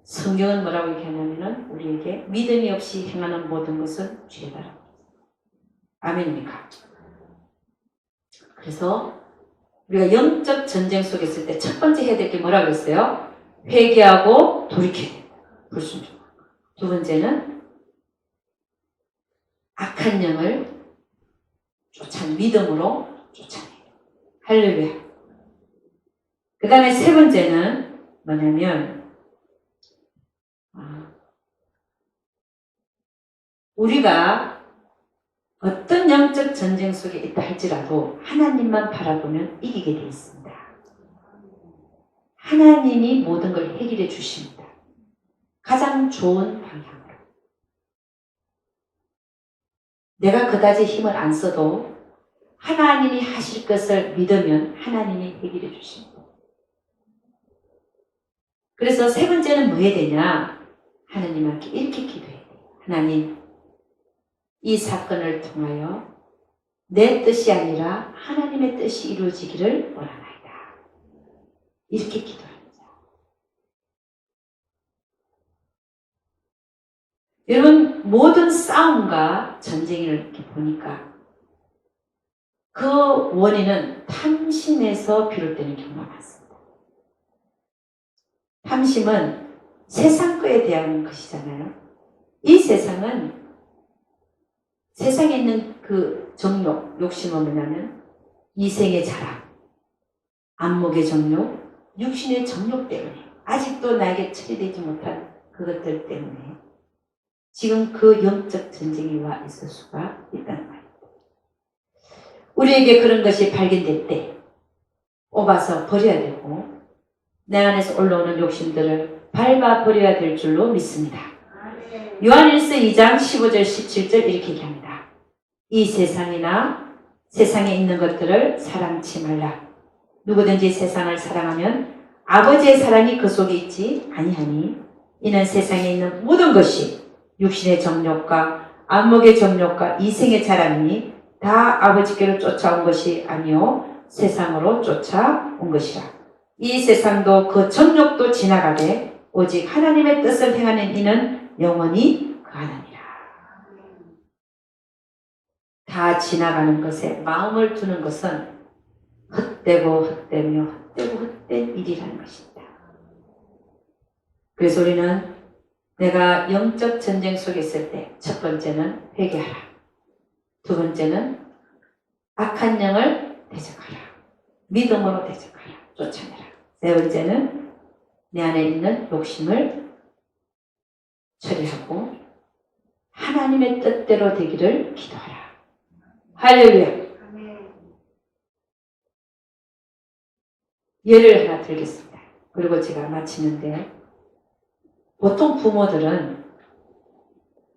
성경은 뭐라고 얘기하냐면은 우리에게 믿음이 없이 행하는 모든 것은 죄다라고. 아멘입니까? 그래서 우리가 영적 전쟁 속에 있을 때 첫 번째 해야 될 게 뭐라고 했어요? 회개하고 돌이켜야 된다. 불순종. 두 번째는 악한 영을 믿음으로 쫓아내요. 할렐루야. 그 다음에 세 번째는 뭐냐면 우리가 어떤 영적 전쟁 속에 있다 할지라도 하나님만 바라보면 이기게 되어 있습니다. 하나님이 모든 걸 해결해 주십니다. 가장 좋은 방향으로. 내가 그다지 힘을 안 써도 하나님이 하실 것을 믿으면 하나님이 해결해 주십니다. 그래서 세 번째는 뭐 해야 되냐? 하나님께 이렇게 기도해야 돼요. 하나님, 이 사건을 통하여 내 뜻이 아니라 하나님의 뜻이 이루어지기를 원하나이다. 이렇게 기도합니다. 여러분, 모든 싸움과 전쟁을 이렇게 보니까 그 원인은 탐심에서 비롯되는 경우가 많습니다. 탐심은 세상 거에 대한 것이잖아요. 이 세상은 세상에 있는 그 정욕, 욕심은 뭐냐면 이생의 자랑, 안목의 정욕, 육신의 정욕 때문에 아직도 나에게 처리되지 못한 그것들 때문에 지금 그 영적 전쟁이 와 있을 수가 있다는 말입니다. 우리에게 그런 것이 발견될 때 뽑아서 버려야 되고 내 안에서 올라오는 욕심들을 밟아 버려야 될 줄로 믿습니다. 요한일서 2장 15절 17절 이렇게 얘기합니다. 이 세상이나 세상에 있는 것들을 사랑치 말라. 누구든지 세상을 사랑하면 아버지의 사랑이 그 속에 있지 아니하니 이는 세상에 있는 모든 것이 육신의 정욕과 안목의 정욕과 이생의 자랑이니 다 아버지께로 쫓아온 것이 아니요 세상으로 쫓아온 것이라. 이 세상도 그 정욕도 지나가되 오직 하나님의 뜻을 행하는 이는 영원히 거하느니라. 다 지나가는 것에 마음을 두는 것은 헛되고 헛되며 헛되고 헛된 일이라는 것입니다. 그래서 우리는 내가 영적 전쟁 속에 있을 때 첫 번째는 회개하라. 두 번째는 악한 영을 대적하라. 믿음으로 대적하라. 쫓아내라. 세 번째는 내 안에 있는 욕심을 처리하고 하나님의 뜻대로 되기를 기도하라. 할렐루야. 예를 하나 들겠습니다. 그리고 제가 마치는데 보통 부모들은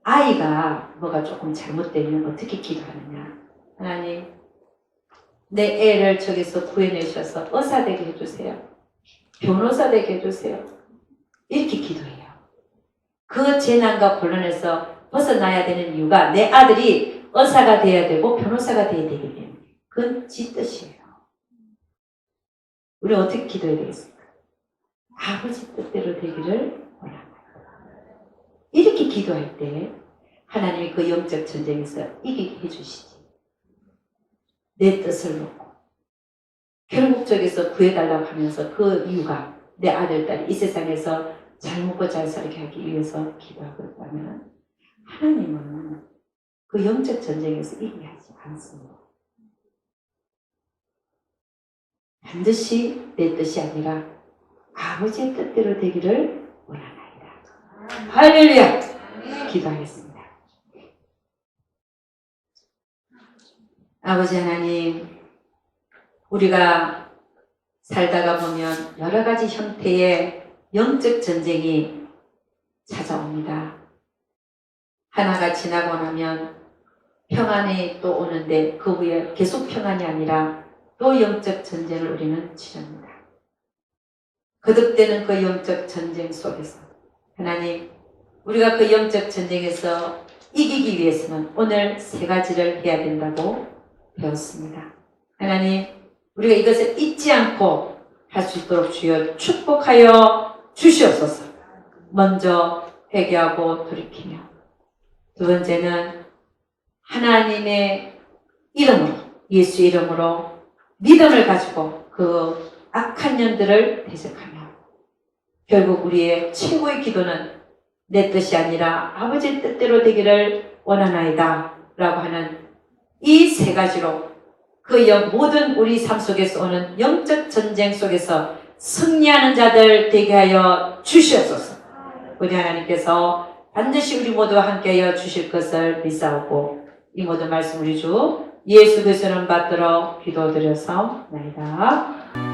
아이가 뭐가 조금 잘못되면 어떻게 기도하느냐. 하나님, 내 애를 저기서 구해내셔서 의사 되게 해주세요. 변호사 되게 해주세요. 이렇게 기도해요. 그 재난과 곤란에서 벗어나야 되는 이유가 내 아들이 의사가 돼야 되고 변호사가 돼야 되기 때문에. 그건 지 뜻이에요. 우리 어떻게 기도해야 되겠습니까? 아버지 뜻대로 되기를 원합니다. 이렇게 기도할 때 하나님이 그 영적 전쟁에서 이기게 해주시지. 내 뜻을 놓고 결국 저기서 구해달라고 하면서 그 이유가 내 아들, 딸이 이 세상에서 잘 먹고 잘 살게 하기 위해서 기도하고 있다면 하나님은 그 영적 전쟁에서 이기게 하지 않습니다. 반드시 내 뜻이 아니라 아버지의 뜻대로 되기를 원하나이다. 할렐루야! 기도하겠습니다. 아버지 하나님, 우리가 살다가 보면 여러 가지 형태의 영적 전쟁이 찾아옵니다. 하나가 지나고 나면 평안이 또 오는데 그 후에 계속 평안이 아니라 또 영적 전쟁을 우리는 치릅니다. 거듭되는 그 영적 전쟁 속에서 하나님, 우리가 그 영적 전쟁에서 이기기 위해서는 오늘 세 가지를 해야 된다고 배웠습니다. 하나님, 우리가 이것을 잊지 않고 할 수 있도록 주여 축복하여 주시옵소서. 먼저 회개하고 돌이키며, 두 번째는 하나님의 이름으로, 예수 이름으로 믿음을 가지고 그 악한 년들을 대적하며, 결국 우리의 최고의 기도는 내 뜻이 아니라 아버지의 뜻대로 되기를 원하나이다 라고 하는 이 세 가지로 그 모든 우리 삶 속에서 오는 영적 전쟁 속에서 승리하는 자들 되게 하여 주시옵소서. 우리 하나님께서 반드시 우리 모두와 함께하여 주실 것을 믿사오고, 이 모든 말씀 우리 주 예수 그리스도는 받들어 기도드려서 나이다.